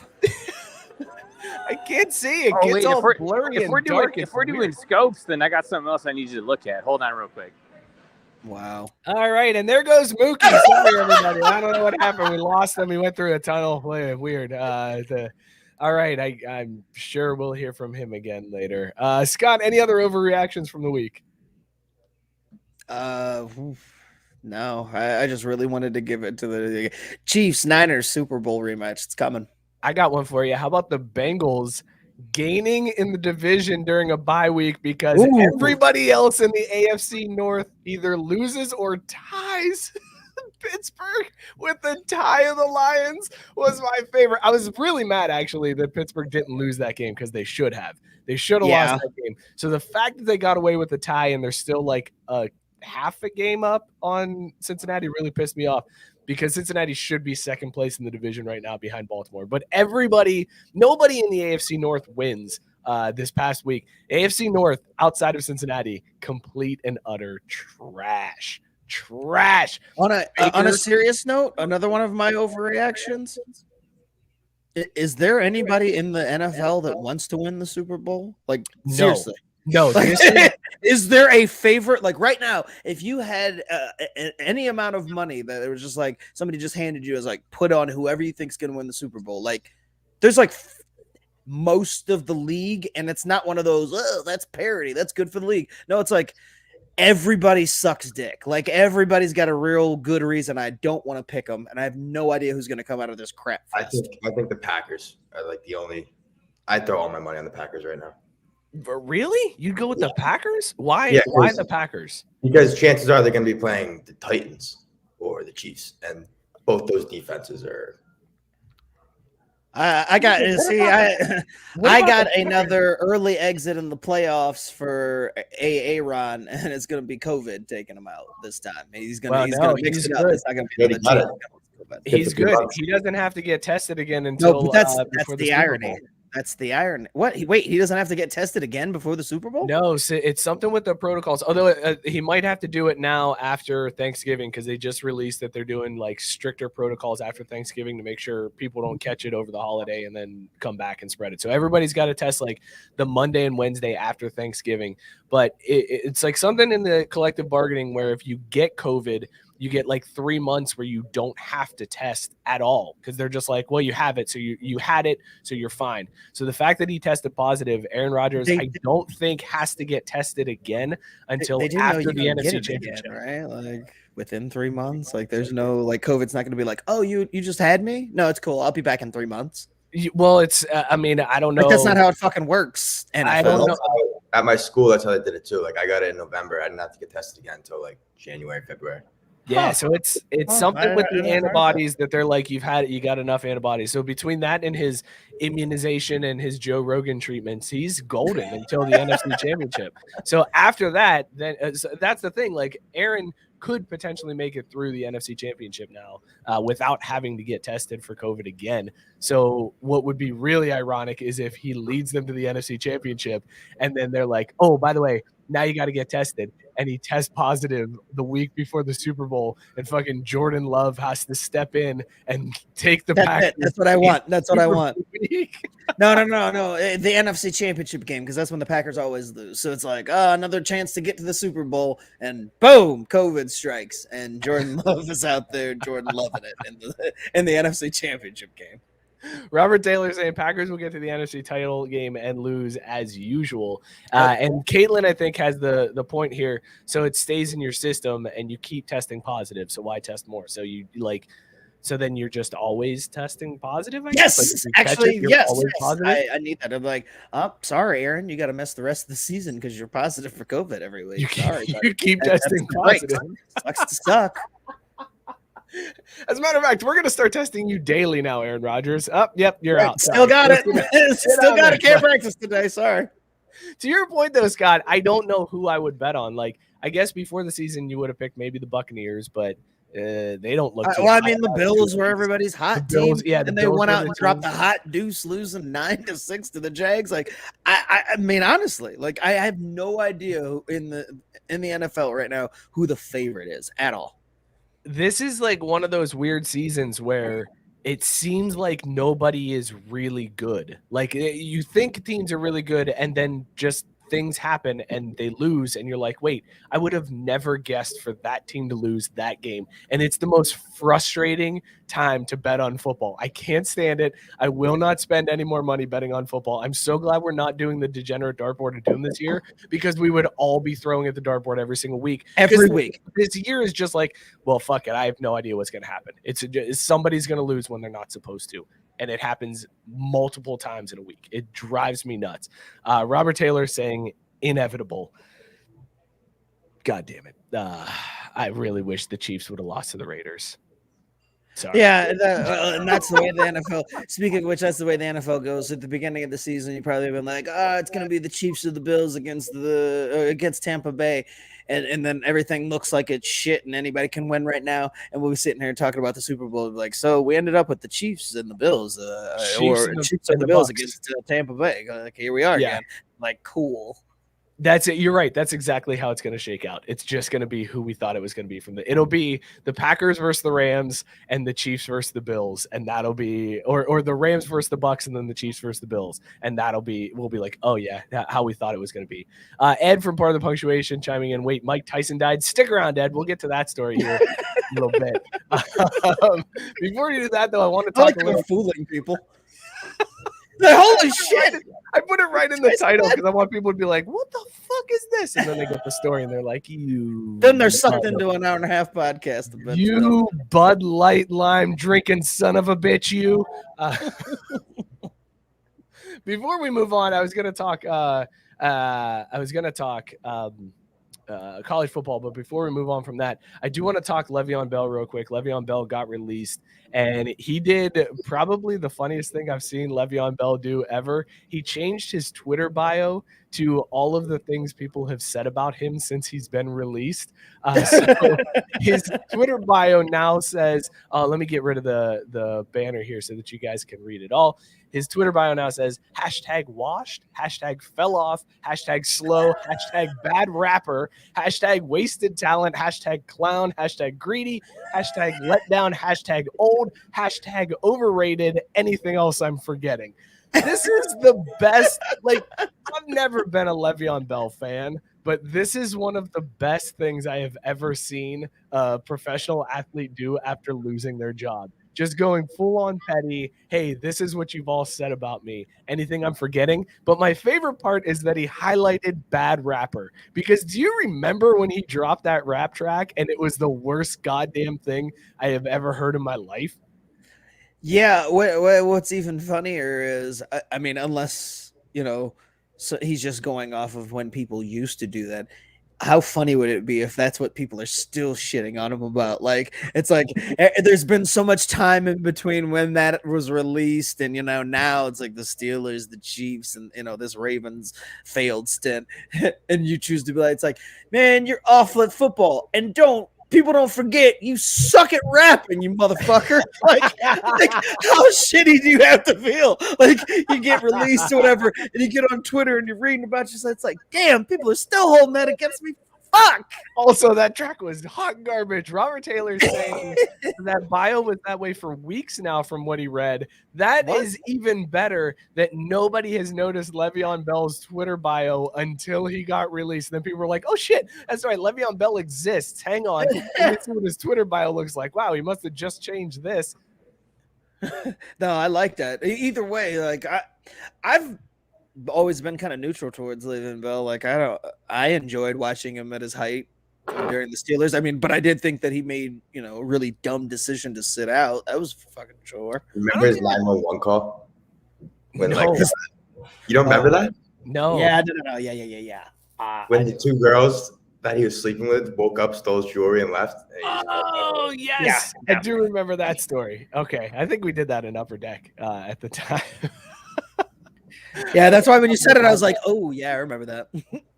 I can't see it.
Oh,
Gets
wait,
all
if we're,
blurry
if
and
we're doing
dark.
if we're doing scopes, then I got something else I need you to look at. Hold on, real quick.
Wow.
All right, and there goes Mookie. Sorry, everybody. I don't know what happened. We lost him. He went through a tunnel. Weird. All right, I'm sure we'll hear from him again later. Scott, any other overreactions from the week?
No. I just really wanted to give it to the Chiefs Niners Super Bowl rematch. It's coming.
I got one for you. How about the Bengals gaining in the division during a bye week because everybody else in the AFC North either loses or ties? Pittsburgh with the tie of the Lions was my favorite. I was really mad, actually, that Pittsburgh didn't lose that game because they should have. They should have lost that game. So the fact that they got away with the tie and they're still like a half a game up on Cincinnati really pissed me off because Cincinnati should be second place in the division right now behind Baltimore. But nobody in the AFC North wins this past week. AFC North, outside of Cincinnati, complete and utter trash.
On a serious note, another one of my overreactions. Is there anybody in the NFL that wants to win the Super Bowl? Like, seriously.
No.
Like, is there a favorite? Like right now, if you had any amount of money that it was just like somebody just handed you as like put on whoever you think's going to win the Super Bowl, like there's like most of the league, and it's not one of those, oh, that's parody, that's good for the league. No, it's like everybody sucks dick. Like everybody's got a real good reason I don't want to pick them, and I have no idea who's going to come out of this crap fest.
I think the Packers are like the only. I throw all my money on the Packers right now.
Really? You'd go with the Packers? Why?
Yeah,
why the Packers?
Because chances are they're going to be playing the Titans or the Chiefs, and both those defenses are.
I got another early exit in the playoffs for Aaron, and it's going to be COVID taking him out this time. He's going to mix it up. It's not going to be another team.
He's good. He doesn't have to get tested again until.
No, but that's the irony. That's the irony. What? Wait, he doesn't have to get tested again before the Super Bowl?
No, so it's something with the protocols. Although he might have to do it now after Thanksgiving because they just released that they're doing like stricter protocols after Thanksgiving to make sure people don't catch it over the holiday and then come back and spread it. So everybody's got to test like the Monday and Wednesday after Thanksgiving. But it's like something in the collective bargaining where if you get COVID, you get like 3 months where you don't have to test at all because they're just like, well, you have it. So you had it. So you're fine. So the fact that he tested positive, Aaron Rodgers, I don't think has to get tested again until after the NFC Championship.
Right? Like within 3 months, like there's no like COVID's not going to be like, oh, you just had me. No, it's cool. I'll be back in 3 months.
Well, it's, I mean, I don't know.
Like, that's not how it fucking works. NFL.
I don't know.
At my school, that's how they did it too. Like I got it in November. I didn't have to get tested again until like January, February.
Yeah, so it's something with the antibodies that they're like, you got enough antibodies. So between that and his immunization and his Joe Rogan treatments, he's golden until the NFC Championship. So after that, then so that's the thing. Like Aaron could potentially make it through the NFC Championship now without having to get tested for COVID again. So what would be really ironic is if he leads them to the NFC Championship and then they're like, oh, by the way, now you got to get tested. And he tests positive the week before the Super Bowl, and fucking Jordan Love has to step in and take the Packers.
That's what I want. That's what I want. No. The NFC Championship game, because that's when the Packers always lose. So it's like, another chance to get to the Super Bowl, and boom, COVID strikes, and Jordan Love is out there, Jordan loving it in the NFC Championship game.
Robert Taylor saying Packers will get to the NFC title game and lose as usual. And Caitlin, I think, has the point here. So it stays in your system and you keep testing positive. So why test more? So you like, so then you're just always testing positive, I guess? Like,
Yes,
if you catch
actually,
it, you're
yes.
always positive?
I need that. I'm like, oh, sorry, Aaron, you got to miss the rest of the season because you're positive for COVID every week.
You
Sorry,
you keep
That's
testing
great.
positive.
Sucks to suck.
As a matter of fact, we're going to start testing you daily now, Aaron Rodgers. Yep, you're
Right,
out.
still
Sorry.
got it.
Get
Still
out
got
there,
it. Can't
bud.
practice today. Sorry.
To your point, though, Scott, I don't know who I would bet on. Like, I guess before the season, you would have picked maybe the Buccaneers, but they don't look.
Well, I mean, the Bills were everybody's hot
The Bills,
team,
yeah, the
and they
Bills
went
were
out
the
and dropped the
team.
hot deuce, losing 9-6 to the Jags. Like, I mean, honestly, like, I have no idea who in the NFL right now who the favorite is at all.
This is like one of those weird seasons where it seems like nobody is really good. Like you think teams are really good, and then just things happen and they lose, and you're like, wait, I would have never guessed for that team to lose that game. And it's the most frustrating time to bet on football. I can't stand it. I will not spend any more money betting on football. I'm so glad we're not doing the degenerate dartboard of doom this year, because we would all be throwing at the dartboard every single week.
Every week.
This year is just like, well, fuck it. I have no idea what's going to happen. It's somebody's going to lose when they're not supposed to. And it happens multiple times in a week. It drives me nuts. Robert Taylor saying inevitable. God damn it. I really wish the Chiefs would have lost to the Raiders. Sorry.
Yeah, and that's the way the NFL. Speaking of which, that's the way the NFL goes. At the beginning of the season, you probably been like, "Oh, it's going to be the Chiefs or the Bills against Tampa Bay," and then everything looks like it's shit, and anybody can win right now. And we'll be sitting here talking about the Super Bowl, like, so we ended up with the Chiefs and the Bills, Chiefs and the Bills against Tampa Bay. Like, here we are again. Like, cool.
That's it. You're right. That's exactly how it's going to shake out. It's just going to be who we thought it was going to be it'll be the Packers versus the Rams and the Chiefs versus the Bills. And that'll be, or the Rams versus the Bucks and then the Chiefs versus the Bills. And we'll be like, oh yeah, how we thought it was going to be. Ed from Part of the Punctuation chiming in. Wait, Mike Tyson died. Stick around, Ed. We'll get to that story here in a little bit. Before we do that though, I want to talk a little
fooling people. Holy shit!
I put it right in the title because I want people to be like, what the fuck is this? And then they get the story and they're like,
Then they're sucked into an hour and a half podcast.
You Bud Light lime drinking son of a bitch, you. Before we move on, I was going to talk college football, but before we move on from that, I do want to talk Le'Veon Bell real quick. Le'Veon Bell got released, and he did probably the funniest thing I've seen Le'Veon Bell do ever. He changed his Twitter bio to all of the things people have said about him since he's been released. So his Twitter bio now says, let me get rid of the banner here so that you guys can read it all. His Twitter bio now says #washed, #fell off, #slow, #bad rapper, #wasted talent, #clown, #greedy, #letdown, #old, #overrated, anything else I'm forgetting. This is the best. Like, I've never been a Le'Veon Bell fan, but this is one of the best things I have ever seen a professional athlete do after losing their job. Just going full on petty. Hey, this is what you've all said about me. Anything I'm forgetting? But my favorite part is that he highlighted bad rapper. Because do you remember when he dropped that rap track and it was the worst goddamn thing I have ever heard in my life?
Yeah. What's even funnier is, I mean, unless, so he's just going off of when people used to do that. How funny would it be if that's what people are still shitting on him about? Like, it's like there's been so much time in between when that was released, and now it's like the Steelers, the Chiefs, and this Ravens failed stint, and you choose to be like, it's like, man, you're awful at football, and people don't forget you suck at rapping, you motherfucker. Like how shitty do you have to feel? Like, you get released or whatever, and you get on Twitter and you're reading about yourself. It's like, damn, people are still holding that against me. Fuck.
Also, that track was hot garbage. Robert Taylor saying that bio was that way for weeks now from what he read. That is even better that nobody has noticed Le'Veon Bell's Twitter bio until he got released. And then people were like, oh shit, that's right, Le'Veon Bell exists. Hang on. Let's see what his Twitter bio looks like. Wow, he must have just changed this.
No, I like that. Either way, like I've always been kind of neutral towards Le'Veon Bell. Like I enjoyed watching him at his height during the Steelers. I mean, but I did think that he made a really dumb decision to sit out. That was fucking sure.
Remember his 911 call? When
No.
like you don't remember that?
No.
Yeah, no, yeah.
When the two girls that he was sleeping with woke up, stole his jewelry, and left.
Oh, yes. I do remember that story. Okay. I think we did that in Upper Deck at the time.
Yeah, that's why when you said it, I was like, oh, yeah, I remember that.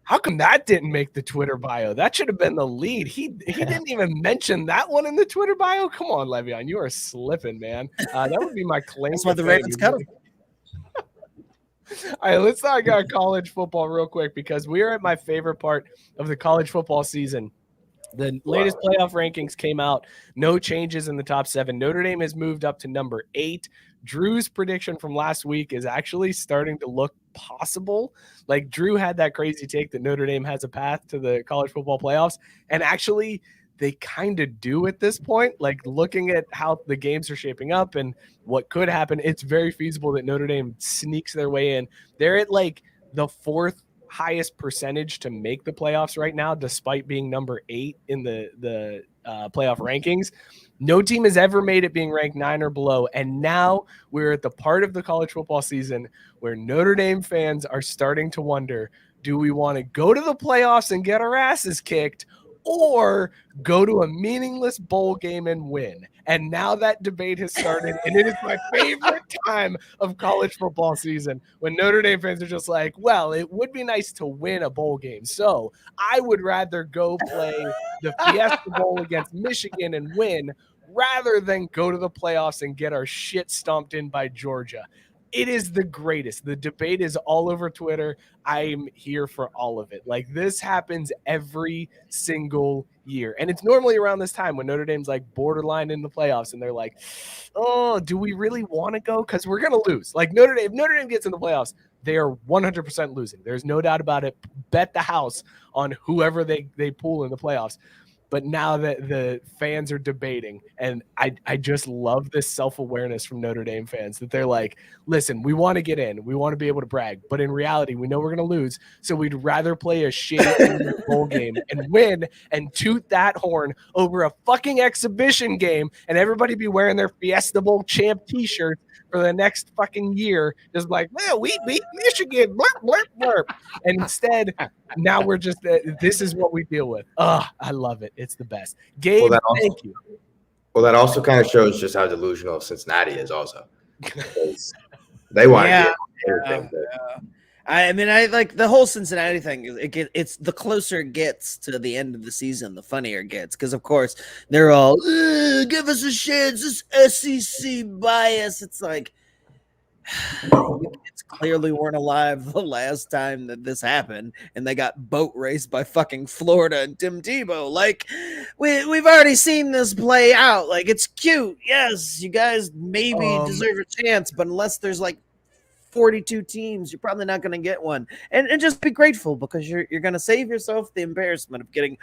How come that didn't make the Twitter bio? That should have been the lead. He didn't even mention that one in the Twitter bio. Come on, Le'Veon. You are slipping, man. That would be my claim.
That's why the Ravens cut him.
All right, let's talk about college football real quick because we are at my favorite part of the college football season. The latest playoff rankings came out. No changes in the top 7. Notre Dame has moved up to number 8. Drew's prediction from last week is actually starting to look possible. Like Drew had that crazy take that Notre Dame has a path to the college football playoffs. And actually they kind of do at this point. Like looking at how the games are shaping up and what could happen, it's very feasible that Notre Dame sneaks their way in. They're at like the 4th highest percentage to make the playoffs right now, despite being number 8 in the playoff rankings. No team has ever made it being ranked 9 or below. And now we're at the part of the college football season where Notre Dame fans are starting to wonder, do we want to go to the playoffs and get our asses kicked or go to a meaningless bowl game and win? And now that debate has started, and it is my favorite time of college football season when Notre Dame fans are just like, well, it would be nice to win a bowl game. So I would rather go play the Fiesta Bowl against Michigan and win rather than go to the playoffs and get our shit stomped in by Georgia. It is the greatest. The debate is all over Twitter. I'm here for all of it. Like this happens every single year. And it's normally around this time when Notre Dame's like borderline in the playoffs and they're like, oh, do we really want to go? Because we're going to lose. Like Notre Dame gets in the playoffs, they are 100% losing. There's no doubt about it. Bet the house on whoever they pull in the playoffs. But now that the fans are debating, and I just love this self-awareness from Notre Dame fans that they're like, listen, we want to get in. We want to be able to brag. But in reality, we know we're going to lose. So we'd rather play a shitty bowl game and win and toot that horn over a fucking exhibition game and everybody be wearing their Fiesta Bowl champ t-shirts for the next fucking year. Just like, well, we beat Michigan. Blurp, blurp, blurp. And instead, now we're just, this is what we deal with. I love it. It's the best. Gabe, thank you.
Well, that also kind of shows just how delusional Cincinnati is also. They want to get everything.
I mean, I like the whole Cincinnati thing. It's the closer it gets to the end of the season, the funnier it gets. Because, of course, they're all, give us a chance, this SEC bias. It's like, it's clearly weren't alive the last time that this happened, and they got boat raced by fucking Florida and Tim Tebow. Like, we've already seen this play out. Like, it's cute. Yes, you guys maybe deserve a chance, but unless there's like 42 teams, you're probably not going to get one. And just be grateful because you're going to save yourself the embarrassment of getting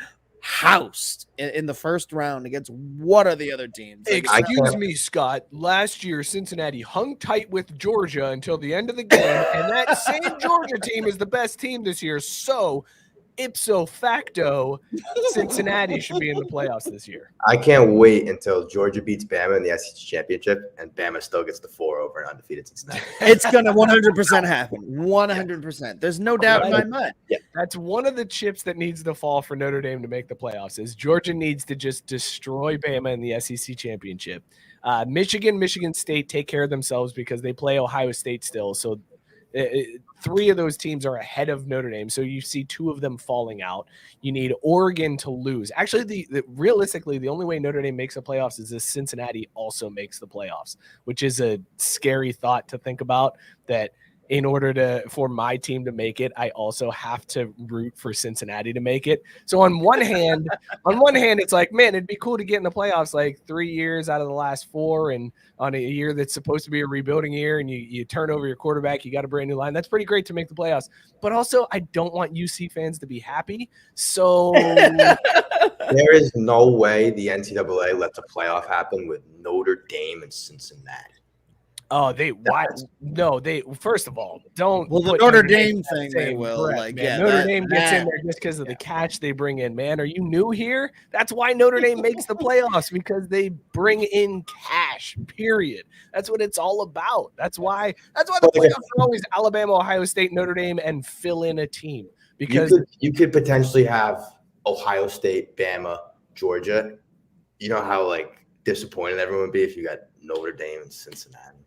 housed in the first round against one of the other teams. Like,
excuse me, Scott. Last year, Cincinnati hung tight with Georgia until the end of the game, and that same Georgia team is the best team this year. So, ipso facto, Cincinnati should be in the playoffs this year.
I can't wait until Georgia beats Bama in the SEC championship, and Bama still gets the 4 over an undefeated Cincinnati.
It's going to 100% happen. 100%. There's no doubt in my mind.
Yeah.
That's one of the chips that needs to fall for Notre Dame to make the playoffs is Georgia needs to just destroy Bama in the SEC championship. Michigan State take care of themselves because they play Ohio State still. So 3 of those teams are ahead of Notre Dame. So you see 2 of them falling out. You need Oregon to lose. Actually, realistically, the only way Notre Dame makes the playoffs is if Cincinnati also makes the playoffs, which is a scary thought to think about, that in order for my team to make it, I also have to root for Cincinnati to make it. So on one hand, it's like, man, it'd be cool to get in the playoffs like 3 years out of the last 4, and on a year that's supposed to be a rebuilding year, and you turn over your quarterback, you got a brand new line. That's pretty great to make the playoffs. But also, I don't want UC fans to be happy. So
there is no way the NCAA lets a playoff happen with Notre Dame and Cincinnati.
Oh, why? No, first of all, don't.
Well, the
put
Notre
in
Dame
that
thing, they
same
will.
breath,
Like,
man.
yeah,
Notre Dame gets in
that-
there just because of the catch they bring in, man. Are you new here? That's why Notre Dame makes the playoffs, because they bring in cash, period. That's what it's all about. That's why the playoffs are always Alabama, Ohio State, Notre Dame, and fill in a team. Because
you could potentially have Ohio State, Bama, Georgia. You know how like disappointed everyone would be if you got Notre Dame and Cincinnati.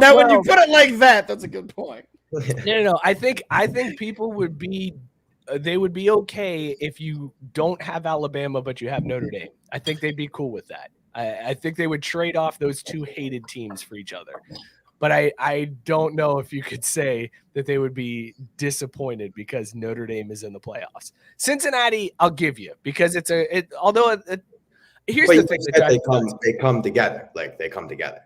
Now, when you put it like that, that's a good point.
No. I think people would be they would be okay if you don't have Alabama but you have Notre Dame. I think they'd be cool with that. I think they would trade off those two hated teams for each other. But I don't know if you could say that they would be disappointed because Notre Dame is in the playoffs. Cincinnati, I'll give you, because here's the thing.
They come together. Like they come together.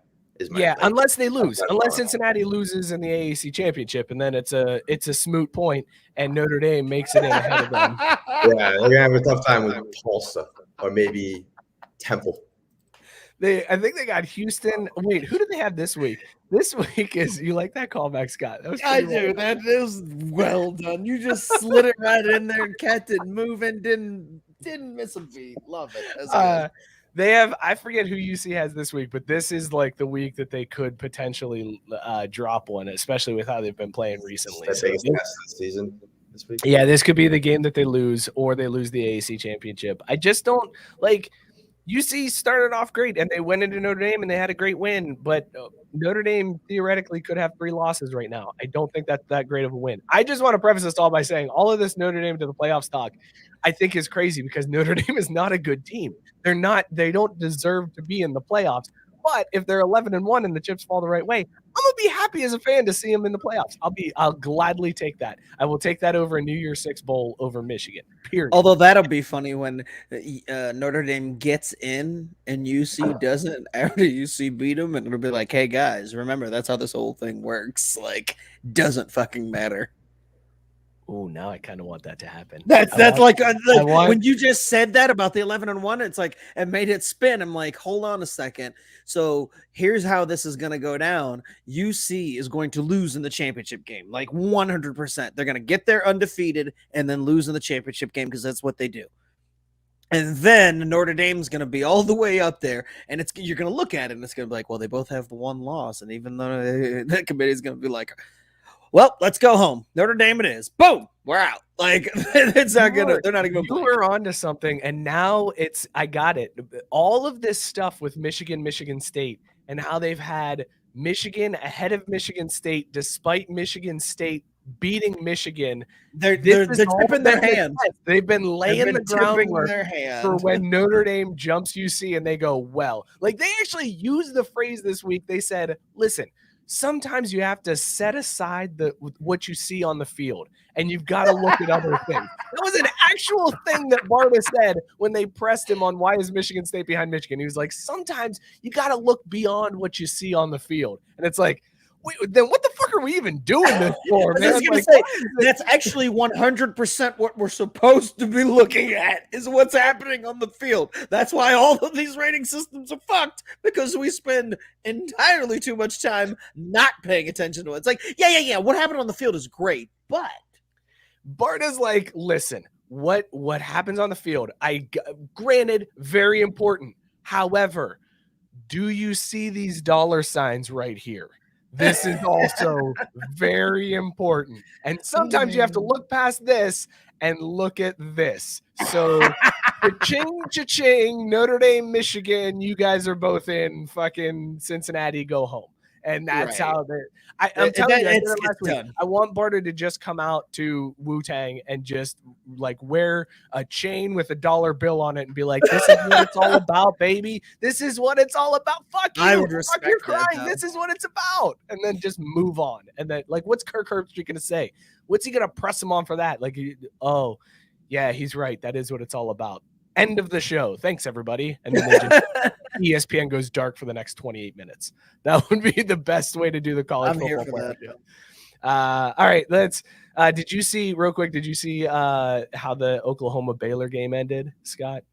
Unless they lose. Unless Cincinnati loses in the AAC championship, and then it's a smoot point, and Notre Dame makes it in ahead of them.
Yeah, they're gonna have a tough time with Tulsa or maybe Temple.
I think they got Houston. Wait, who do they have this week? This week is, you like that callback, Scott? That was
I do. That is well done. You just slid it right in there and kept it moving. Didn't miss a beat. Love it. That's good.
They have, I forget who UC has this week, but this is like the week that they could potentially drop one, especially with how they've been playing recently.
That's the season this week.
Yeah, this could be the game that they lose, or they lose the AAC championship. I just don't like. UC started off great, and they went into Notre Dame, and they had a great win. But Notre Dame theoretically could have 3 losses right now. I don't think that's that great of a win. I just want to preface this all by saying all of this Notre Dame to the playoffs talk, I think, is crazy, because Notre Dame is not a good team. They don't deserve to be in the playoffs. But if they're 11-1 and the chips fall the right way, I'm gonna be happy as a fan to see them in the playoffs. I'll gladly take that. I will take that over a New Year's Six bowl over Michigan. Period.
Although that'll be funny when Notre Dame gets in and UC doesn't after UC beat them, and it'll be like, hey guys, remember that's how this whole thing works. Like, doesn't fucking matter.
Oh, now I kind of want that to happen.
That's when you just said that about the 11-1, it's like it made it spin. I'm like, hold on a second. So here's how this is going to go down. UC is going to lose in the championship game, like 100%. They're going to get there undefeated and then lose in the championship game, because that's what they do. And then Notre Dame's going to be all the way up there, and you're going to look at it and it's going to be like, well, they both have 1 loss, and even though that committee is going to be like, well, let's go home. Notre Dame it is. Boom, we're out. Like, it's not gonna. They're not even.
You were on to something, and now I got it. All of this stuff with Michigan State, and how they've had Michigan ahead of Michigan State, despite Michigan State beating Michigan.
They're tipping their hand.
They've been laying the groundwork for
when
when Notre Dame jumps UC, and they go, well, like they actually used the phrase this week. They said, listen, sometimes you have to set aside what you see on the field, and you've got to look at other things. That was an actual thing that Barta said when they pressed him on why is Michigan State behind Michigan. He was like, sometimes you got to look beyond what you see on the field. And it's like, wait, then what the fuck are we even doing this for, man?
I was going to say, that's actually 100% what we're supposed to be looking at, is what's happening on the field. That's why all of these rating systems are fucked, because we spend entirely too much time not paying attention to it. It's like, yeah, what happened on the field is great, but
Barta's like, listen, what happens on the field, granted, very important. However, do you see these dollar signs right here? This is also very important. And sometimes you have to look past this and look at this. So, cha-ching, Notre Dame, Michigan, you guys are both in. Fucking Cincinnati, go home. And that's
right.
how I'm telling you, I want Barta to just come out to Wu-Tang and just like wear a chain with a $1 bill on it and be like, this is what it's all about, baby. This is what it's all about. Fuck you.
I would respect
Fuck, you're crying.
that,
this is what it's about. And then just move on. And then, like, what's Kirk Herbstreit going to say? What's he going to press him on for that? Like, oh, yeah, he's right. That is what it's all about. End of the show. Thanks, everybody. And then they just ESPN goes dark for the next 28 minutes. That would be the best way to do the college football playoff. All right, let's. Did you see real quick? Did you see how the Oklahoma Baylor game ended, Scott?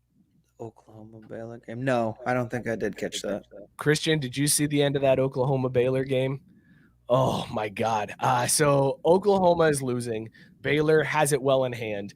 Oklahoma Baylor game. No, I don't think I did catch that.
Christian, did you see the end of that Oklahoma Baylor game? Oh my God. So Oklahoma is losing. Baylor has it well in hand.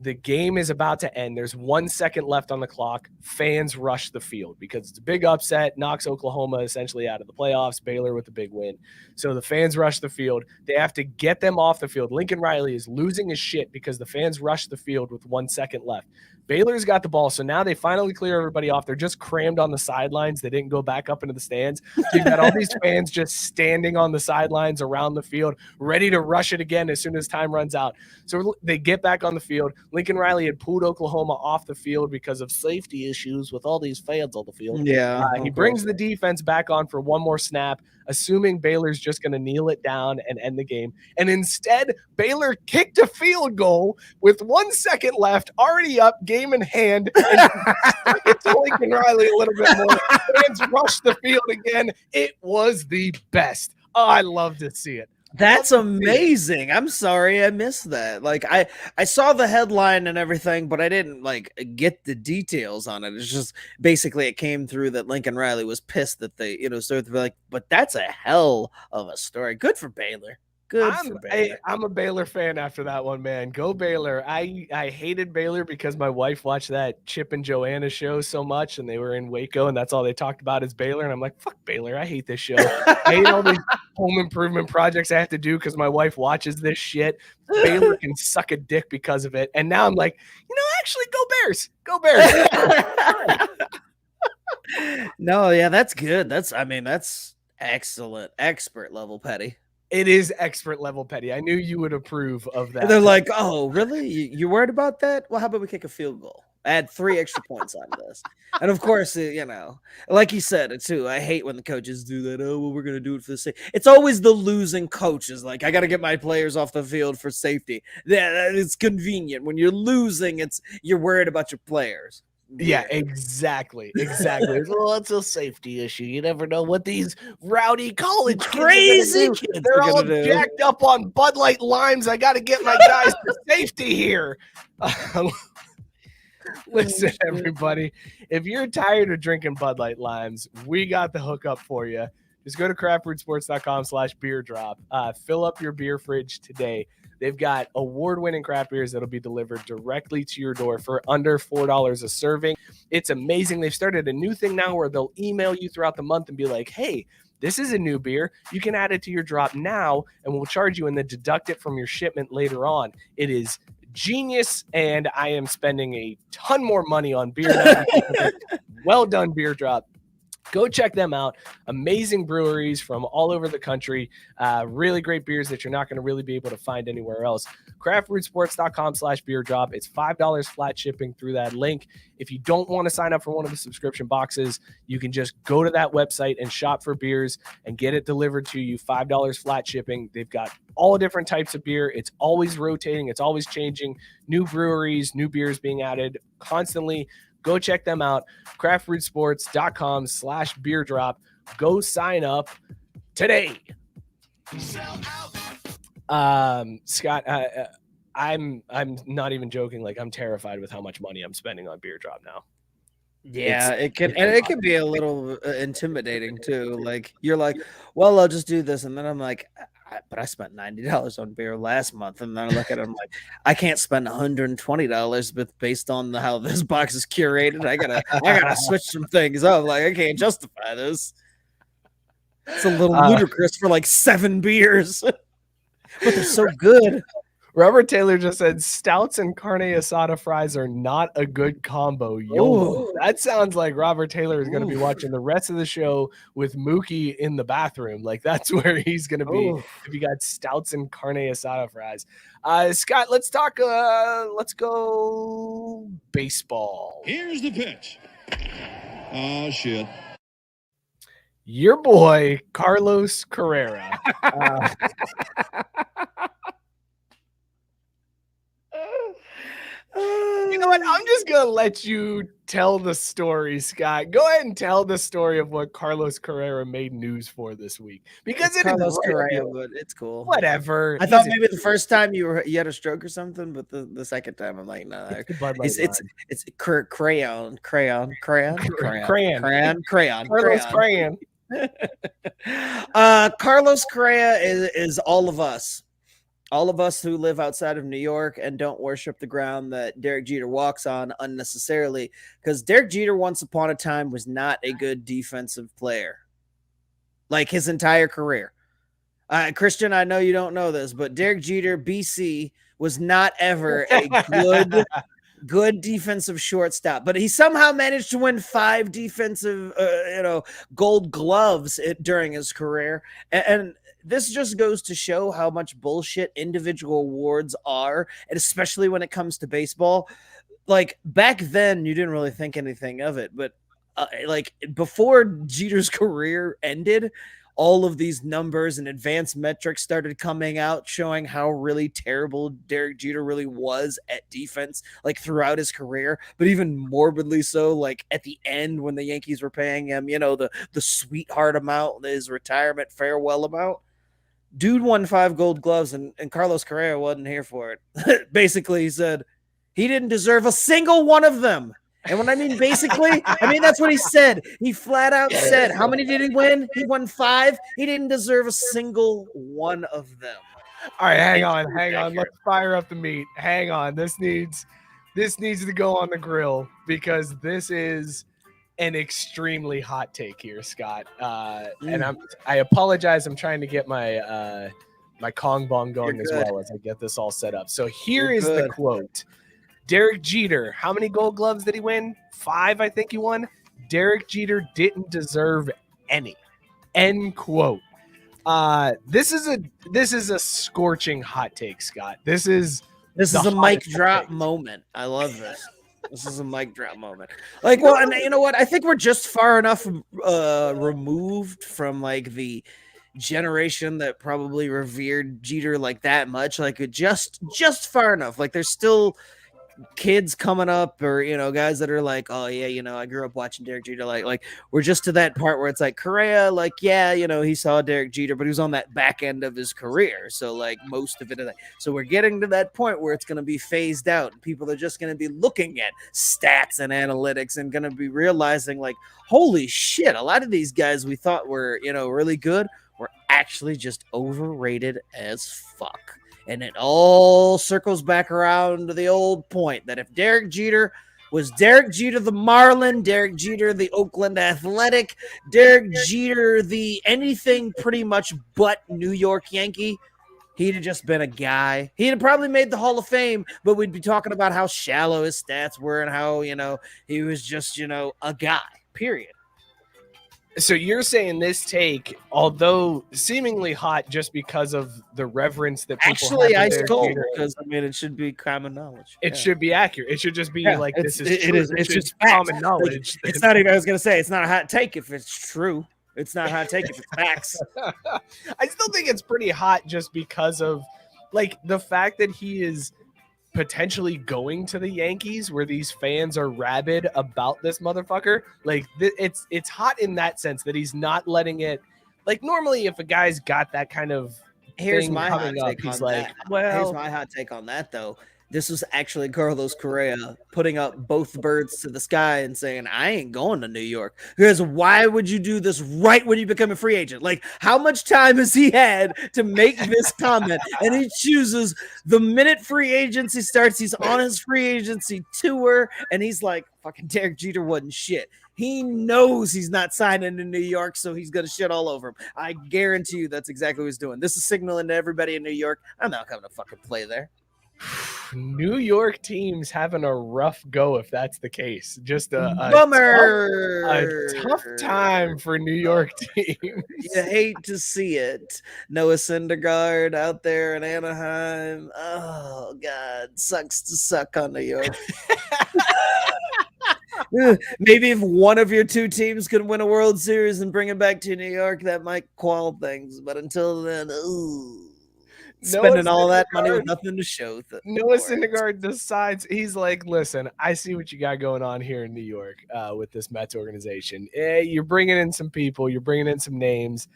The game is about to end. There's 1 second left on the clock. Fans rush the field because it's a big upset, knocks Oklahoma essentially out of the playoffs. Baylor with a big win. So the fans rush the field. They have to get them off the field. Lincoln Riley is losing his shit because the fans rush the field with 1 second left. Baylor's got the ball, so now they finally clear everybody off. They're just crammed on the sidelines. They didn't go back up into the stands. So you've got all these fans just standing on the sidelines around the field, ready to rush it again as soon as time runs out. So they get back on the field. Lincoln Riley had pulled Oklahoma off the field because of safety issues with all these fans on the field.
Yeah.
He brings the defense back on for one more snap, assuming Baylor's just going to kneel it down and end the game. And instead, Baylor kicked a field goal with 1 second left, already up, game in hand. And it's Lincoln Riley a little bit more. Fans rushed the field again. It was the best. Oh, I love to see it.
That's amazing. I'm sorry I missed that. Like I saw the headline and everything, but I didn't like get the details on it. It's just basically it came through that Lincoln Riley was pissed that they, started to be like, but that's a hell of a story. Good for Baylor. Good for Baylor.
I'm a Baylor fan after that one, man. Go Baylor. I hated Baylor because my wife watched that Chip and Joanna show so much, and they were in Waco, and that's all they talked about is Baylor. And I'm like, fuck Baylor. I hate this show. I hate all these home improvement projects I have to do because my wife watches this shit. Baylor can suck a dick because of it. And now I'm like, actually, go Bears. Go Bears.
No, yeah, that's good. That's excellent. Expert level petty.
It is expert level petty. I knew you would approve of that.
And they're like, oh, really? You're worried about that? Well, how about we kick a field goal? Add 3 extra points on this. And of course, like you said, too, I hate when the coaches do that. Oh, well, we're going to do it for the safety. It's always the losing coaches. Like, I got to get my players off the field for safety. Yeah, it's convenient. When you're losing, you're worried about your players.
Yeah, exactly. Well, it's a safety issue. You never know what these rowdy college
crazy
kids they're all jacked up on Bud Light limes. I got to get my guys to safety here. Listen, everybody, if you're tired of drinking Bud Light limes, we got the hookup for you. Just go to craftbrewsports.com/beer drop. Fill up your beer fridge today. They've got award-winning craft beers that'll be delivered directly to your door for under $4 a serving. It's amazing. They've started a new thing now where they'll email you throughout the month and be like, hey, this is a new beer. You can add it to your drop now, and we'll charge you and then deduct it from your shipment later on. It is genius, and I am spending a ton more money on beer now. Well done, Beer Drop. Go check them out. Amazing breweries from all over the country. Really great beers that you're not going to really be able to find anywhere else. craftbrewsports.com/beer drop. It's $5 flat shipping through that link. If you don't want to sign up for one of the subscription boxes, you can just go to that website and shop for beers and get it delivered to you. $5 flat shipping. They've got all different types of beer. It's always rotating. It's always changing. New breweries, new beers being added constantly. Go check them out. craftbrewsports.com/beer drop. Go sign up today. Scott, I'm not even joking. Like, I'm terrified with how much money I'm spending on Beer Drop now.
Yeah, it can be a little intimidating too. Like, you're like, well, I'll just do this, and then I'm like, but I spent $90 on beer last month, and then I look at it, I'm like, I can't spend $120, but based on how this box is curated, I gotta switch some things up. Like, I can't justify this. It's a little ludicrous for like 7 beers, but they're so good.
Robert Taylor just said stouts and carne asada fries are not a good combo. Yo, that sounds like Robert Taylor is going to be watching the rest of the show with Mookie in the bathroom. Like, that's where he's going to be if you got stouts and carne asada fries. Scott, let's talk. Let's go baseball.
Here's the pitch. Oh, shit.
Your boy, Carlos Carrera.
You know what?
I'm just gonna let you tell the story, Scott. Go ahead and tell the story of what Carlos Carrera made news for this week, because
It's
it is
Carlos
right up
Correa,
your-
but it's cool.
whatever.
I thought maybe the first time you had a stroke or something, but the second time I'm like, no,
It's the Bud Light
it's crayon.
Crayon. Carlos
Crayon.
Crayon.
Carlos Correa is all of us. All of us who live outside of New York and don't worship the ground that Derek Jeter walks on unnecessarily, because Derek Jeter once upon a time was not a good defensive player, like his entire career. Christian, I know you don't know this, but Derek Jeter, BC, was not ever a good defensive shortstop, but he somehow managed to win 5 defensive, gold gloves during his career. And this just goes to show how much bullshit individual awards are, and especially when it comes to baseball. Like back then, you didn't really think anything of it, but like before Jeter's career ended, all of these numbers and advanced metrics started coming out showing how really terrible Derek Jeter really was at defense, like throughout his career, but even morbidly so, like at the end when the Yankees were paying him, the sweetheart amount, his retirement farewell amount. Dude won 5 gold gloves and Carlos Correa wasn't here for it. Basically, he said he didn't deserve a single one of them. And when I mean basically, I mean that's what he said. He flat out said, how many did he win? He won 5. He didn't deserve a single one of them.
All right, hang on. Let's fire up the meat. Hang on. This needs to go on the grill, because this is an extremely hot take here, Scott. And I apologize. I'm trying to get my my Kong bong going as well as I get this all set up. So here is the quote. Derek Jeter, how many gold gloves did he win? 5, I think he won. Derek Jeter didn't deserve any. End quote. This is a scorching hot take, Scott. This is
a mic drop moment. I love this. This is a mic drop moment. Like, well, and you know what? I think we're just far enough removed from like the generation that probably revered Jeter like that much. Like, just far enough. Like, there's still kids coming up, or guys that are like, oh yeah, I grew up watching Derek Jeter. Like we're just to that part where it's like Correa, like he saw Derek Jeter, but he was on that back end of his career, so like most of it. So we're getting to that point where it's going to be phased out. People are just going to be looking at stats and analytics and going to be realizing like, holy shit, a lot of these guys we thought were really good were actually just overrated as fuck. And it all circles back around to the old point that if Derek Jeter was Derek Jeter the Marlin, Derek Jeter the Oakland Athletic, Derek Jeter the anything pretty much but New York Yankee, he'd have just been a guy. He'd have probably made the Hall of Fame, but we'd be talking about how shallow his stats were and how, he was just, a guy, period.
So you're saying this take, although seemingly hot just because of the reverence that people
actually
have
ice cold, because it should be common knowledge.
It should be accurate. It should just be like this is
true. It's just
common knowledge.
It's not even. I was gonna say it's not a hot take if it's true. It's not a hot take if it's facts.
I still think it's pretty hot just because of like the fact that he is potentially going to the Yankees, where these fans are rabid about this motherfucker. Like it's hot in that sense that he's not letting it. Like normally, if a guy's got that kind of
here's my hot take
up, he's
on
like,
that.
well,
here's my hot take on that though. This was actually Carlos Correa putting up both birds to the sky and saying, I ain't going to New York. Because why would you do this right when you become a free agent? Like, how much time has he had to make this comment? And he chooses the minute free agency starts, he's on his free agency tour, and he's like, fucking Derek Jeter wasn't shit. He knows he's not signing in New York, so he's going to shit all over him. I guarantee you that's exactly what he's doing. This is signaling to everybody in New York, I'm not coming to fucking play there.
New York teams having a rough go if that's the case. Just a tough time for New York teams.
You hate to see it. Noah Syndergaard out there in Anaheim. Oh, God. Sucks to suck on New York. Maybe if one of your two teams could win a World Series and bring it back to New York, that might quell things. But until then, ooh. spending all that money with nothing to show.
Noah Syndergaard decides, he's like, listen, I see what you got going on here in New York with this Mets organization. You're bringing in some people. You're bringing in some names.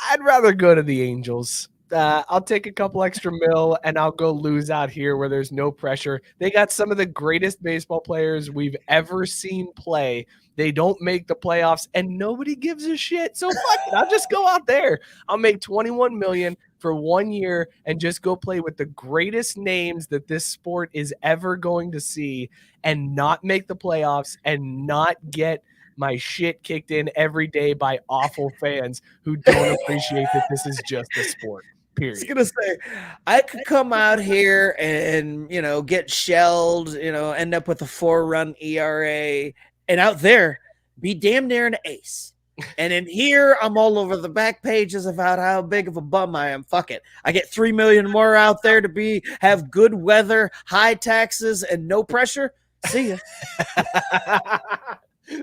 I'd rather go to the Angels. I'll take a couple extra mil and I'll go lose out here where there's no pressure. They got some of the greatest baseball players we've ever seen play. They don't make the playoffs and nobody gives a shit. So fuck it. I'll just go out there. I'll make $21 million for 1 year and just go play with the greatest names that this sport is ever going to see and not make the playoffs and not get my shit kicked in every day by awful fans who don't appreciate that this is just a sport. Period.
I was gonna say, I could come out here and get shelled, end up with a 4-run ERA, and out there be damn near an ace. And in here, I'm all over the back pages about how big of a bum I am. Fuck it, I get $3 million more out there to have good weather, high taxes, and no pressure. See ya.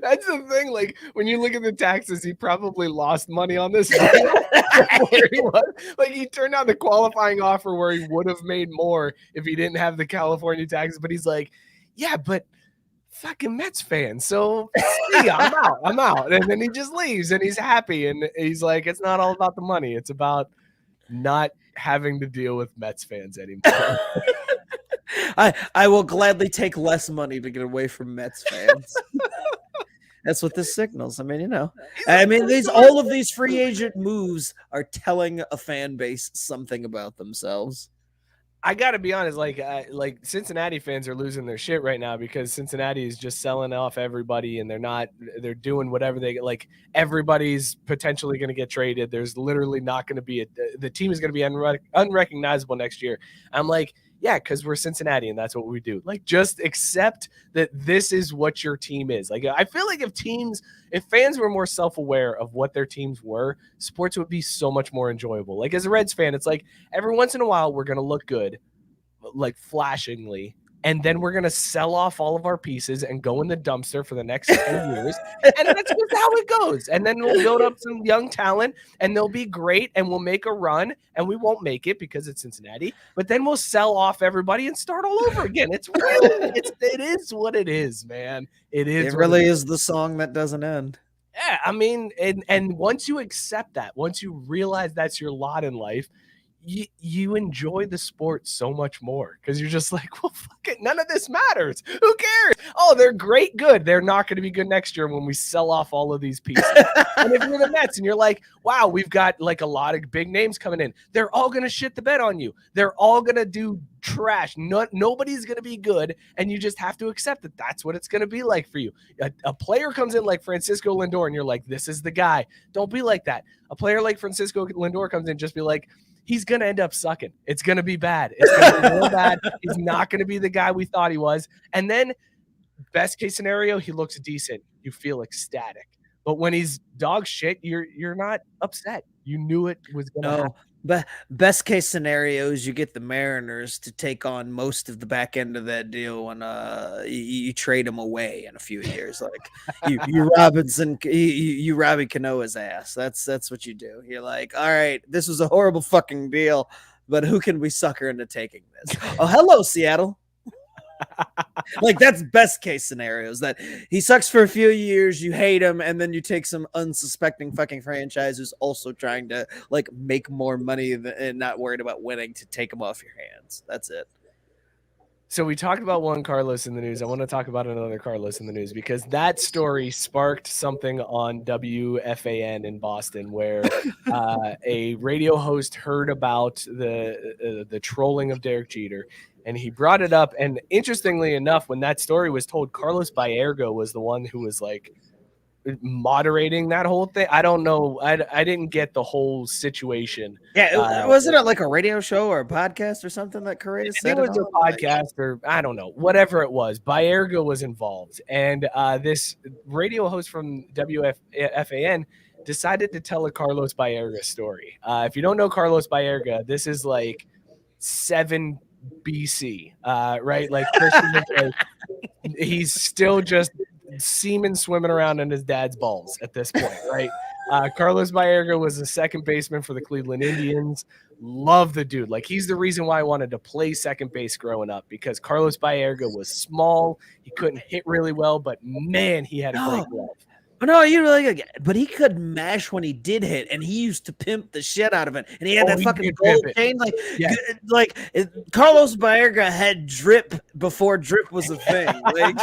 That's the thing. Like when you look at the taxes, he probably lost money on this. Like he turned down the qualifying offer where he would have made more if he didn't have the California taxes. But he's like, yeah, but fucking Mets fan. So yeah, I'm out. And then he just leaves and he's happy. And he's like, it's not all about the money. It's about not having to deal with Mets fans anymore.
I will gladly take less money to get away from Mets fans. That's what this signals. I mean, all of these free agent moves are telling a fan base something about themselves.
I got to be honest, like Cincinnati fans are losing their shit right now because Cincinnati is just selling off everybody and they're doing whatever like everybody's potentially going to get traded. There's literally not going to be the team is going to be unrecognizable next year. I'm like, yeah, because we're Cincinnati and that's what we do. Like, just accept that this is what your team is. Like, I feel like if fans were more self-aware of what their teams were, sports would be so much more enjoyable. Like, as a Reds fan, it's like every once in a while we're going to look good, like flashingly, and then we're going to sell off all of our pieces and go in the dumpster for the next 10 years. And that's just how it goes. And then we'll build up some young talent and they'll be great and we'll make a run and we won't make it because it's Cincinnati. But then we'll sell off everybody and start all over again. It is what it is, man. It is.
It really is the song that doesn't end.
Yeah, I mean, and once you accept that, once you realize that's your lot in life, you enjoy the sport so much more because you're just like, well, fuck it, none of this matters. Who cares? Oh, they're great, good. They're not going to be good next year when we sell off all of these pieces. And if you're the Mets and you're like, wow, we've got like a lot of big names coming in, they're all going to shit the bed on you. They're all going to do trash. Nobody's going to be good, and you just have to accept that that's what it's going to be like for you. A player comes in like Francisco Lindor, and you're like, this is the guy. Don't be like that. A player like Francisco Lindor comes in, just be like, he's going to end up sucking. It's going to be bad. It's going to be real bad. He's not going to be the guy we thought he was. And then best case scenario, he looks decent. You feel ecstatic. But when he's dog shit, you're not upset. You knew it was going to happen.
But best case scenario is you get the Mariners to take on most of the back end of that deal when you trade him away in a few years. Like you Robinson, you Robbie Canoa's ass. That's what you do. You're like, all right, this was a horrible fucking deal, but who can we sucker into taking this? Oh, hello, Seattle. Like, that's best case scenarios, that he sucks for a few years, you hate him, and then you take some unsuspecting fucking franchise who's also trying to like make more money and not worried about winning to take him off your hands. That's it.
So we talked about one Carlos in the news. I want to talk about another Carlos in the news because that story sparked something on WFAN in Boston where a radio host heard about the trolling of Derek Jeter. And he brought it up. And interestingly enough, when that story was told, Carlos Baerga was the one who was like moderating that whole thing. I don't know. I didn't get the whole situation.
Yeah. Wasn't it like a radio show or a podcast or something that Correa said?
It was a podcast or I don't know, whatever it was. Baerga was involved. And this radio host from WFAN decided to tell a Carlos Baerga story. If you don't know Carlos Baerga, this is like 7 BC, right? Like Christian, he's still just semen swimming around in his dad's balls at this point, right? Carlos Baerga was the second baseman for the Cleveland Indians. Love the dude. Like, he's the reason why I wanted to play second base growing up, because Carlos Baerga was small. He couldn't hit really well, but man, he had a great glove.
No, you really, but he could mash when he did hit, and he used to pimp the shit out of it. And he had that fucking gold chain, Carlos Baerga had drip before drip was a thing. Like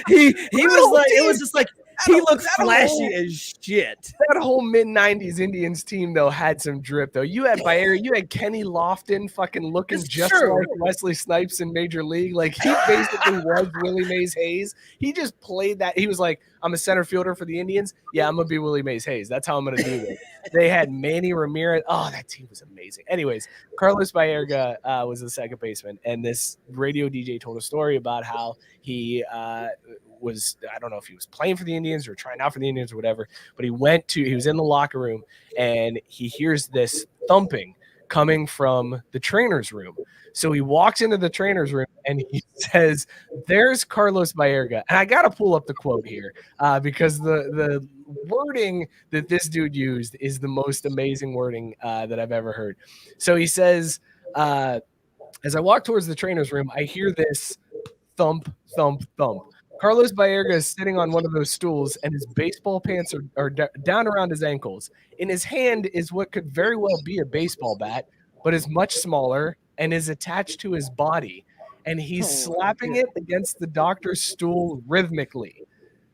he was like, it was just like he looked flashy as shit.
That whole mid-90s Indians team, though, had some drip, though. You had Baerga, you had Kenny Lofton fucking looking just like Wesley Snipes in Major League. Like, he basically was Willie Mays Hayes. He just played that. He was like, I'm a center fielder for the Indians. Yeah, I'm going to be Willie Mays Hayes. That's how I'm going to do this. They had Manny Ramirez. Oh, that team was amazing. Anyways, Carlos Baerga was the second baseman, and this radio DJ told a story about how he was, I don't know if he was playing for the Indians or trying out for the Indians or whatever, but he was in the locker room, and he hears this thumping coming from the trainer's room. So he walks into the trainer's room and he says, there's Carlos Baerga. And I got to pull up the quote here because the wording that this dude used is the most amazing wording that I've ever heard. So he says, as I walk towards the trainer's room, I hear this thump, thump, thump. Carlos Baerga is sitting on one of those stools, and his baseball pants are down around his ankles. In his hand is what could very well be a baseball bat, but is much smaller and is attached to his body. And he's slapping it against the doctor's stool rhythmically.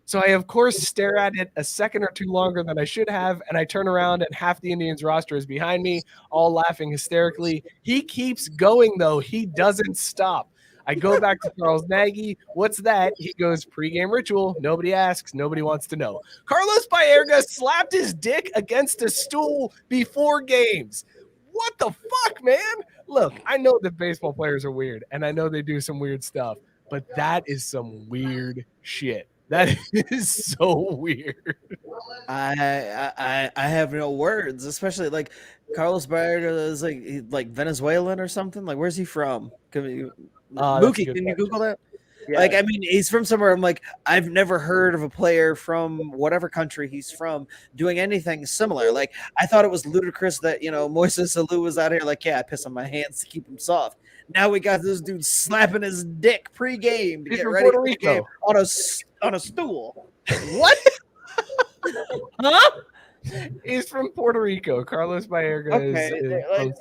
So I, of course, stare at it a second or two longer than I should have, and I turn around, and half the Indians roster is behind me, all laughing hysterically. He keeps going, though. He doesn't stop. I go back to Charles Nagy. What's that? He goes, pregame ritual. Nobody asks. Nobody wants to know. Carlos Baerga slapped his dick against a stool before games. What the fuck, man? Look, I know that baseball players are weird, and I know they do some weird stuff, but that is some weird shit. That is so weird.
I have no words, especially like Carlos Baerga is like Venezuelan or something. Like, where's he from? Mookie, can you Google that? Yeah. Like, I mean, he's from somewhere. I'm like, I've never heard of a player from whatever country he's from doing anything similar. Like, I thought it was ludicrous that, Moises Alou was out here like, yeah, I piss on my hands to keep him soft. Now we got this dude slapping his dick pregame to get ready for the game on a stool. What? Huh?
He's from Puerto Rico. Carlos Baerga is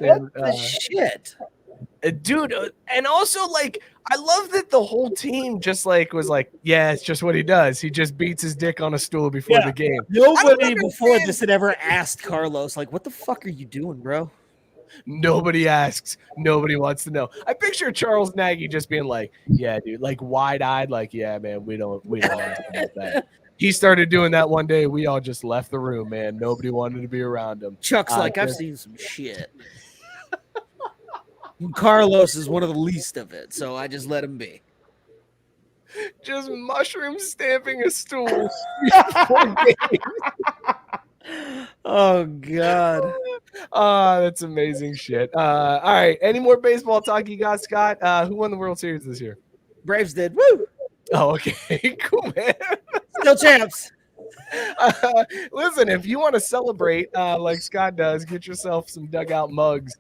what the shit?
Dude, and also, like, I love that the whole team just was like, yeah, it's just what he does. He just beats his dick on a stool before the game.
Nobody before this had ever asked Carlos, like, what the fuck are you doing, bro?
Nobody asks. Nobody wants to know. I picture Charles Nagy just being like, yeah, dude, like wide-eyed, like, yeah, man, we don't ask about that. He started doing that one day. We all just left the room, man. Nobody wanted to be around him.
Chuck's like, I've seen some shit. Carlos is one of the least of it, so I just let him be.
Just mushroom stamping a stool.
Oh, God.
That's amazing shit. All right. Any more baseball talk you got, Scott? Who won the World Series this year?
Braves did. Woo!
Oh, okay. Cool, man.
Still champs.
Listen, if you want to celebrate like Scott does, get yourself some Dugout mugs.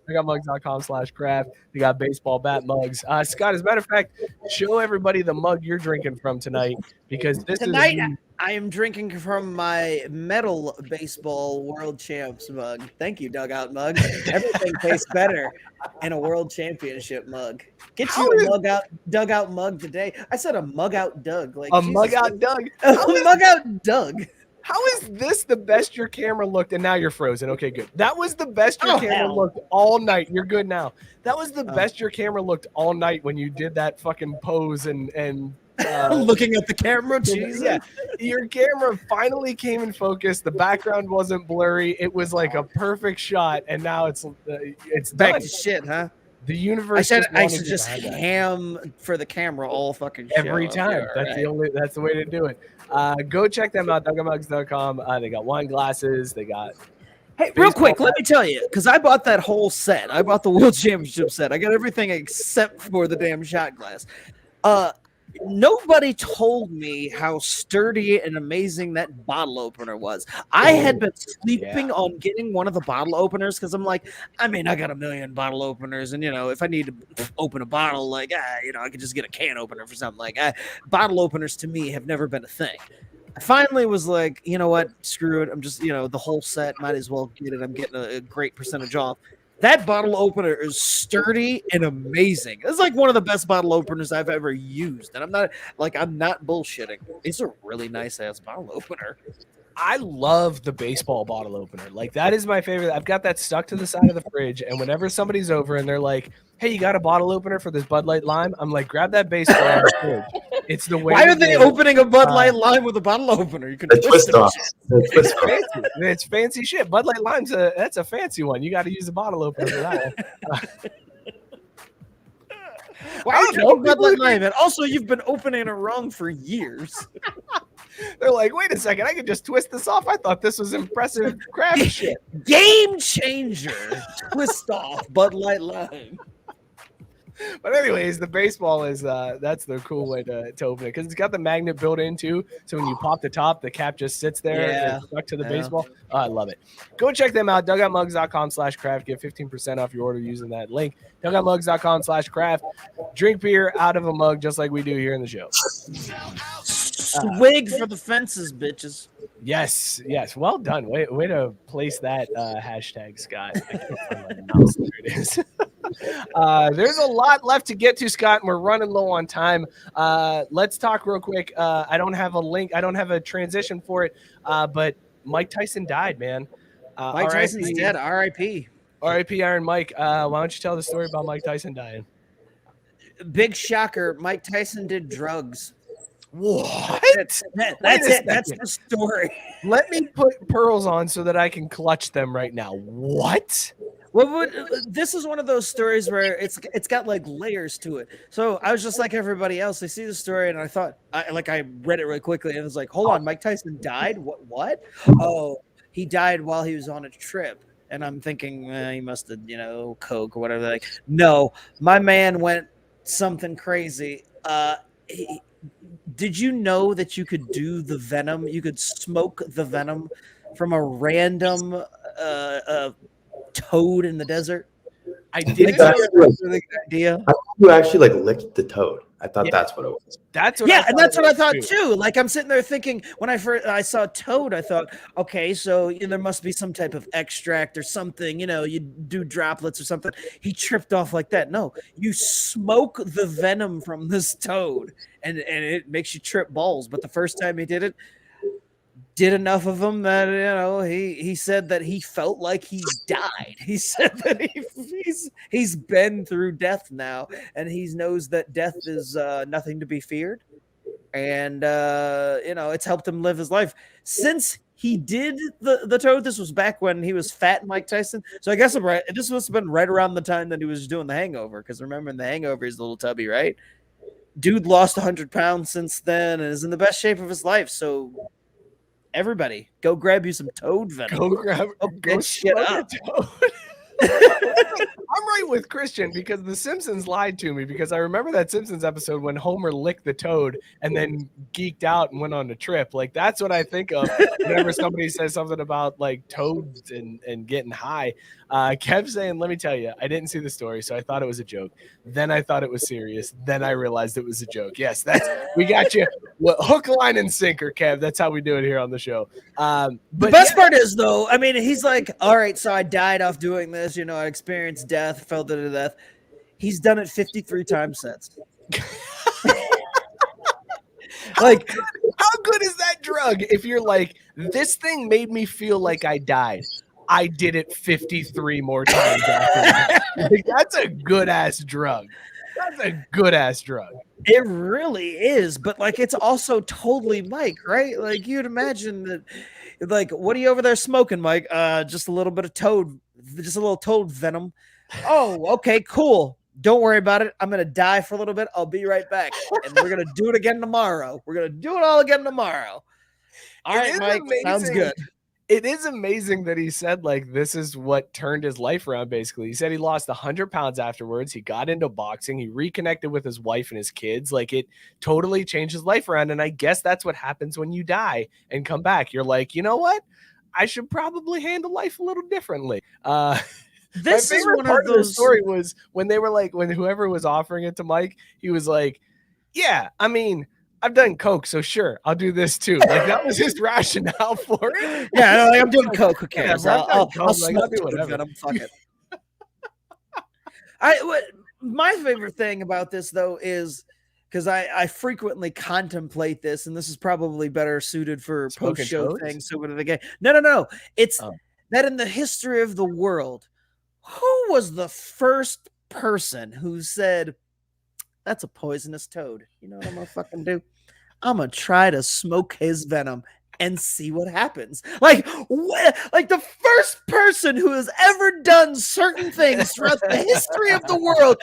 Dugoutmugs.com/craft. They got baseball bat mugs. Scott, as a matter of fact, show everybody the mug you're drinking from tonight, because
tonight I am drinking from my metal baseball world champs mug. Thank you, Dugout mug. Everything tastes better in a world championship mug. Get you a dugout mug today. I said a mug out Doug. Like
a mug out Doug.
A mug out Doug.
How is this the best your camera looked? And now you're frozen. Okay, good. That was the best your camera looked all night. You're good now. That was the best your camera looked all night when you did that fucking pose and
looking at the camera. Jesus.
Yeah, your camera finally came in focus. The background wasn't blurry. It was like a perfect shot, and now it's
back
done.
To shit, huh?
The universe.
I should just ham for the camera all fucking
every time. That's the way to do it. Go check them out, dugoutmugs.com. They got wine glasses. They got.
Hey, real quick, let me tell you, because I bought that whole set. I bought the World Championship set. I got everything except for the damn shot glass. Nobody told me how sturdy and amazing that bottle opener was. I had been sleeping on getting one of the bottle openers because I'm like, I mean, I got a million bottle openers, and if I need to open a bottle, like, I could just get a can opener for something. Like, bottle openers to me have never been a thing. I finally was like, you know what? Screw it. I'm just, the whole set. Might as well get it. I'm getting a great percentage off. That bottle opener is sturdy and amazing. It's like one of the best bottle openers I've ever used. And I'm not bullshitting. It's a really nice ass bottle opener.
I love the baseball bottle opener. Like, that is my favorite. I've got that stuck to the side of the fridge. And whenever somebody's over and they're like, hey, you got a bottle opener for this Bud Light Lime? I'm like, grab that baseball on the fridge. It's the way.
Why are they opening a Bud Light Lime with a bottle opener? You can twist it off.
It's fancy shit. Bud Light Lime's that's a fancy one. You got to use a bottle opener for that one.
Why are you Bud Light Lime? And also, you've been opening it wrong for years.
They're like, wait a second, I could just twist this off. I thought this was impressive craft shit.
Game changer. Twist off Bud Light Lime.
But anyways, the baseball is that's the cool way to open it because it's got the magnet built in too. So when you pop the top, the cap just sits there and stuck to the baseball. Oh, I love it. Go check them out. Dugoutmugs.com/craft. Get 15% off your order using that link. Dugoutmugs.com/craft. Drink beer out of a mug just like we do here in the show.
Swig for the fences, bitches.
Yes. Well done. Way to place that hashtag, Scott. I can't find my mouse. There it is. There's a lot left to get to, Scott, and we're running low on time. Let's talk real quick. I don't have a link. I don't have a transition for it, but Mike Tyson died, man.
Mike Tyson's dead. R.I.P.
R.I.P. Iron Mike. Why don't you tell the story about Mike Tyson dying?
Big shocker. Mike Tyson did drugs.
What?
That's it. That's the story.
Let me put pearls on so that I can clutch them right now. What?
Well, this is one of those stories where it's got like layers to it. So I was just like everybody else. I see the story and I thought, I read it really quickly and I was like, hold on, Mike Tyson died? What? Oh, he died while he was on a trip. And I'm thinking he must have, coke or whatever. Like, no, my man went something crazy. Did you know that you could do the venom? You could smoke the venom from a random toad in the desert?
I didn't
know that was a really good idea.
I thought you actually licked the toad. I thought that's what it was.
That's what I thought too. Like, I'm sitting there thinking when I saw toad, I thought, okay, so there must be some type of extract or something. You do droplets or something. He tripped off like that. No, you smoke the venom from this toad, and it makes you trip balls. But the first time he did enough of them that he said that he felt like he died. He said that he's been through death now, and he knows that death is nothing to be feared, and it's helped him live his life since he did the toad. This was back when he was fat, Mike Tyson. So I guess this must have been right around the time that he was doing The Hangover, because remember in The Hangover he's a little tubby, right? Dude lost 100 pounds since then and is in the best shape of his life. So everybody, go grab you some toad venom.
Go shit up. I'm right with Christian because The Simpsons lied to me, because I remember that Simpsons episode when Homer licked the toad and then geeked out and went on a trip. Like, that's what I think of whenever somebody says something about like toads and getting high. Kev saying, let me tell you, I didn't see the story, so I thought it was a joke. Then I thought it was serious. Then I realized it was a joke. Yes, we got you. Hook, line, and sinker, Kev. That's how we do it here on the show. But
the best part is, though, I mean, he's like, all right, so I died off doing this. I experienced death, felt it to death. He's done it 53 times since.
Like, how good is that drug? If you're like, this thing made me feel like I died, I did it 53 more times after that. Like, that's a good ass drug. That's a good ass drug.
It really is, but like, it's also totally Mike, right? Like, you'd imagine that, like, what are you over there smoking, Mike? Just a little bit of toad, just a little toad venom. Oh, okay, cool. Don't worry about it. I'm gonna die for a little bit. I'll be right back, and we're gonna do it again tomorrow. We're gonna do it all again tomorrow. All right, Mike. Amazing. Sounds good.
It is amazing that he said, like, this is what turned his life around, basically. He said he lost 100 pounds afterwards. He got into boxing. He reconnected with his wife and his kids. Like, it totally changed his life around. And I guess that's what happens when you die and come back. You're like, you know what? I should probably handle life a little differently.
This
my
is
favorite
one
part
of
of the
those.
story was when they were like, when whoever was offering it to Mike, he was like, yeah, I mean, I've done coke, so sure, I'll do this too. Like, that was his rationale for it.
Yeah, like, I'm doing coke. Who cares?
Yeah,
I'll
I'll
smoke
do
toad
whatever.
venom. Fuck it. My favorite thing about this though is because I frequently contemplate this, and this is probably better suited for
Smoking
post-show
toads?
things. So the game. No. It's
Oh.
that in the history of the world, who was the first person who said, "That's a poisonous toad. You know what I'm gonna fucking do? I'm gonna try to smoke his venom and see what happens." Like the first person who has ever done certain things throughout the history of the world.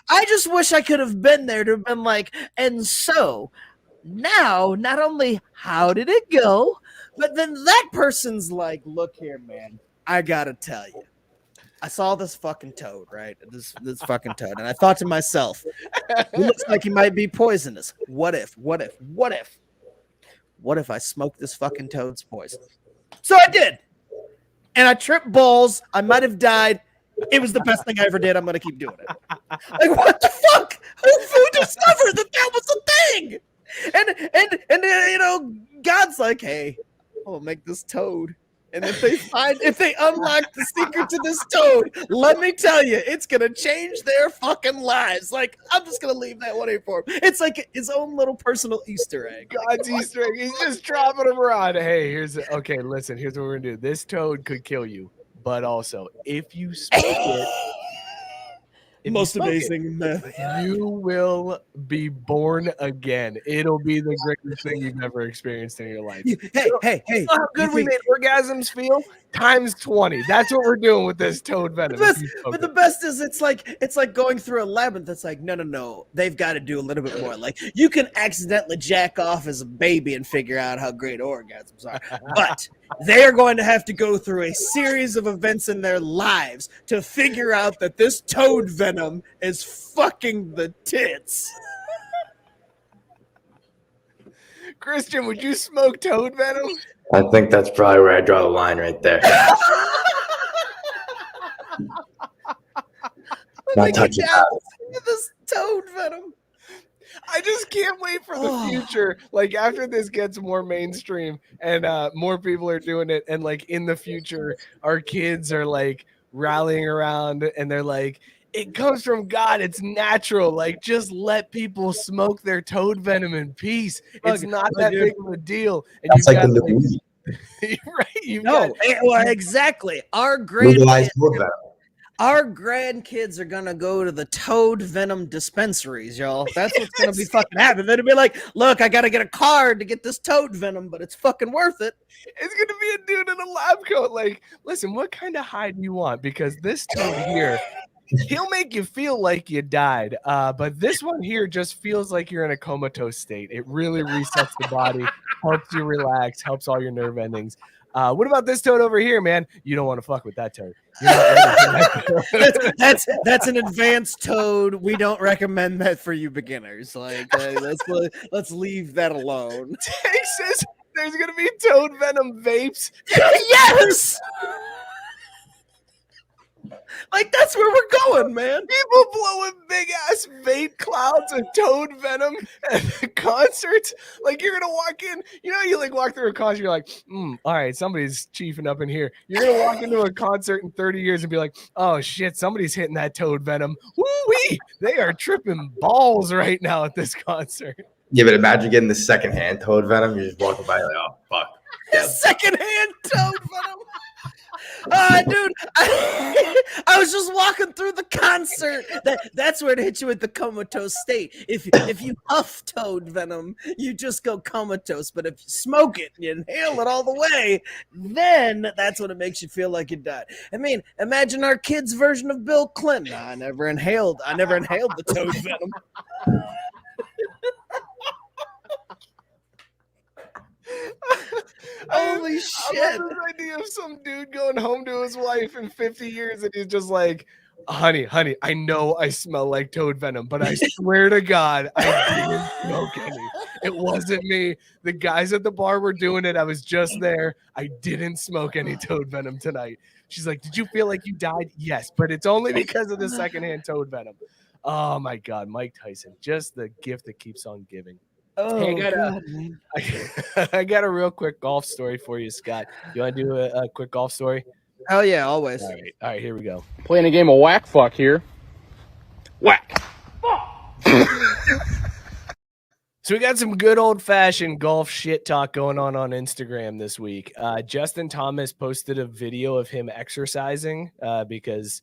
I just wish I could have been there to have been like, and so now, not only how did it go, but then that person's like, look here, man, I gotta tell you. I saw this fucking toad, right? This fucking toad. And I thought to myself, he looks like he might be poisonous. What if I smoke this fucking toad's poison? So I did. And I tripped balls. I might have died. It was the best thing I ever did. I'm going to keep doing it. Like, what the fuck? Who discovered that was a thing? And God's like, hey, I'll make this toad. And if they unlock the secret to this toad, let me tell you, it's gonna change their fucking lives. Like, I'm just gonna leave that one here for him. It's like his own little personal Easter egg.
God's Easter egg. He's just dropping them around. Hey, okay, listen, here's what we're gonna do. This toad could kill you, but also if you smoke it,
Most amazing.
you will be born again. It'll be the greatest thing you've ever experienced in your life.
Hey.
You know how good we made orgasms feel? Times 20. That's what we're doing with this toad venom.
But the best is it's like going through a labyrinth. It's like, no. They've got to do a little bit more. Like, you can accidentally jack off as a baby and figure out how great orgasms are. But they are going to have to go through a series of events in their lives to figure out that this toad venom is fucking the tits.
Christian, would you smoke toad venom?
I think that's probably where I draw the line right there. Not touching that.
This toad venom.
I just can't wait for the future. Like, after this gets more mainstream and more people are doing it, and like in the future, our kids are like rallying around and they're like, it comes from God. It's natural. Like, just let people smoke their toad venom in peace. It's not that big of a deal. And
That's like the weed.
Right? Exactly.
Legalized wood venom.
Our grandkids are gonna go to the toad venom dispensaries, y'all. That's what's gonna be fucking happening. They'll be like, look, I gotta get a card to get this toad venom, but it's fucking worth it.
It's gonna be a dude in a lab coat. Like, listen, what kind of high do you want? Because this toad here, he'll make you feel like you died. But this one here just feels like you're in a comatose state. It really resets the body, helps you relax, helps all your nerve endings. What about this toad over here, man? You don't want to fuck with that toad. You're not ready for that.
That's an advanced toad. We don't recommend that for you beginners. Like, let's leave that alone.
Texas, there's gonna be toad venom vapes.
Yes. Like, that's where we're going, man.
People blowing big ass vape clouds of toad venom at the concerts. Like, you're gonna walk in, you like walk through a concert, you're like, all right, somebody's chiefing up in here. You're gonna walk into a concert in 30 years and be like, oh shit, somebody's hitting that toad venom. Woo-wee! They are tripping balls right now at this concert.
Yeah, but imagine getting the secondhand toad venom. You're just walking by like, oh fuck. Yeah.
Secondhand toad venom. Dude, I was just walking through the concert. That's where it hits you with the comatose state. If you huff toad venom, you just go comatose. But if you smoke it and you inhale it all the way, then that's when it makes you feel like you died. I mean, imagine our kids' version of Bill Clinton. I never inhaled the toad venom. Holy
I
shit.
love this idea of some dude going home to his wife in 50 years and he's just like, honey, I know I smell like toad venom, but I swear to God, I didn't smoke any. It wasn't me. The guys at the bar were doing it. I was just there. I didn't smoke any toad venom tonight. She's like, did you feel like you died? Yes, but it's only because of the secondhand toad venom. Oh my God, Mike Tyson, just the gift that keeps on giving.
Oh,
Hey,
God, man.
I got a real quick golf story for you, Scott. You want to do a quick golf story?
Hell yeah, always.
All right, here we go.
Playing a game of whack fuck here.
Whack. So we got some good old-fashioned golf shit talk going on Instagram this week. Justin Thomas posted a video of him exercising because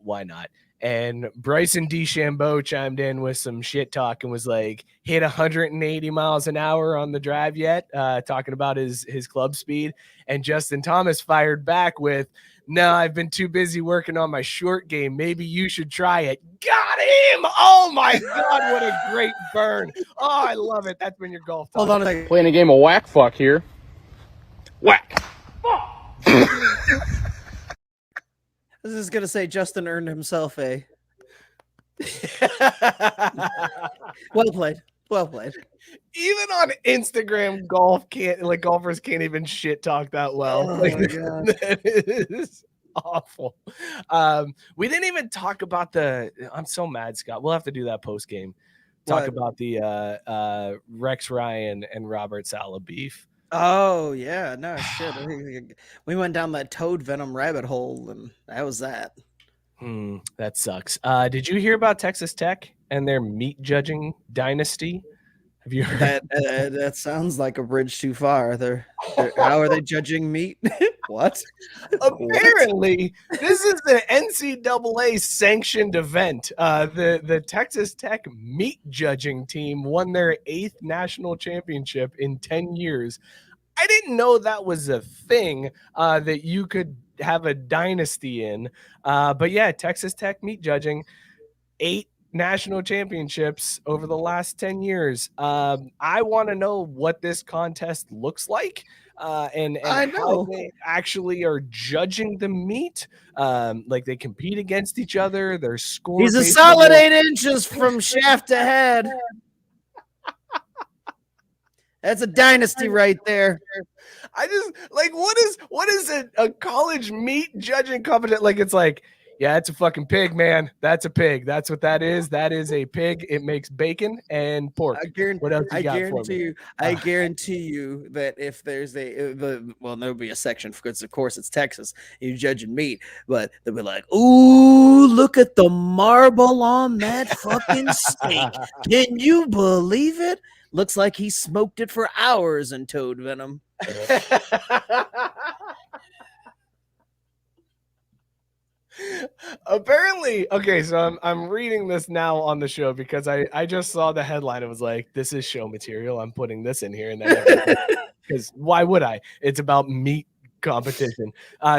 why not? And Bryson DeChambeau chimed in with some shit talk and was like, hit 180 miles an hour on the drive yet? Talking about his club speed. And Justin Thomas fired back with, no, I've been too busy working on my short game. Maybe you should try it. Got him! Oh my God, what a great burn. Oh, I love it. That's been your golf talk.
Hold on a second.
Playing a game of whack fuck here.
Whack.
I was just going to say Justin earned himself a... Well played. Well played.
Even on Instagram, golfers can't even shit talk that well.
Oh,
like,
my God.
That is awful. We didn't even talk about I'm so mad, Scott. We'll have to do that post game. Talk
What?
about the Rex Ryan and Robert Saleh beef.
Oh, yeah. No, shit. We went down that toad venom rabbit hole, and that was that.
That sucks. Did you hear about Texas Tech and their meat judging dynasty? Have you heard?
That sounds like a bridge too far. How are they judging meat? What?
Apparently, this is the NCAA sanctioned event. The Texas Tech meat judging team won their 8th national championship in 10 years. I didn't know that was a thing that you could have a dynasty in. But yeah, Texas Tech meat judging, 8 national championships over the last 10 years. I want to know what this contest looks like. And
I know.
how they actually are judging the meat. Like they compete against each other. Their score.
He's a solid 8 inches from shaft to head. That's a dynasty right there.
I just like what is a college meat judging competition? Like it's like, yeah, it's a fucking pig, man. That's a pig. That's what that is. That is a pig. It makes bacon and pork. What else you got for me?
I guarantee you that if there's there'll be a section because of course it's Texas. You're judging meat, but they'll be like, "Ooh, look at the marble on that fucking steak! Can you believe it? Looks like he smoked it for hours in toad venom."
Apparently, okay, so I'm reading this now on the show because I just saw the headline. It was like, this is show material. I'm putting this in here, and then because why would I? It's about meat competition.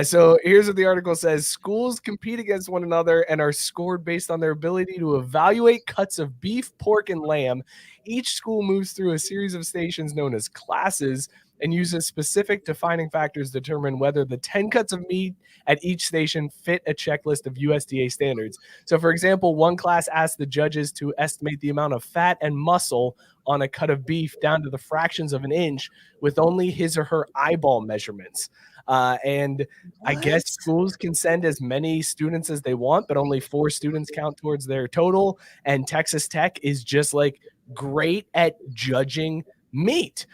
So here's what the article says: schools compete against one another and are scored based on their ability to evaluate cuts of beef, pork, and lamb. Each school moves through a series of stations known as classes and uses specific defining factors to determine whether the 10 cuts of meat at each station fit a checklist of USDA standards. So, for example, one class asked the judges to estimate the amount of fat and muscle on a cut of beef down to the fractions of an inch with only his or her eyeball measurements. And I guess schools can send as many students as they want, but only 4 students count towards their total. And Texas Tech is just like great at judging meat.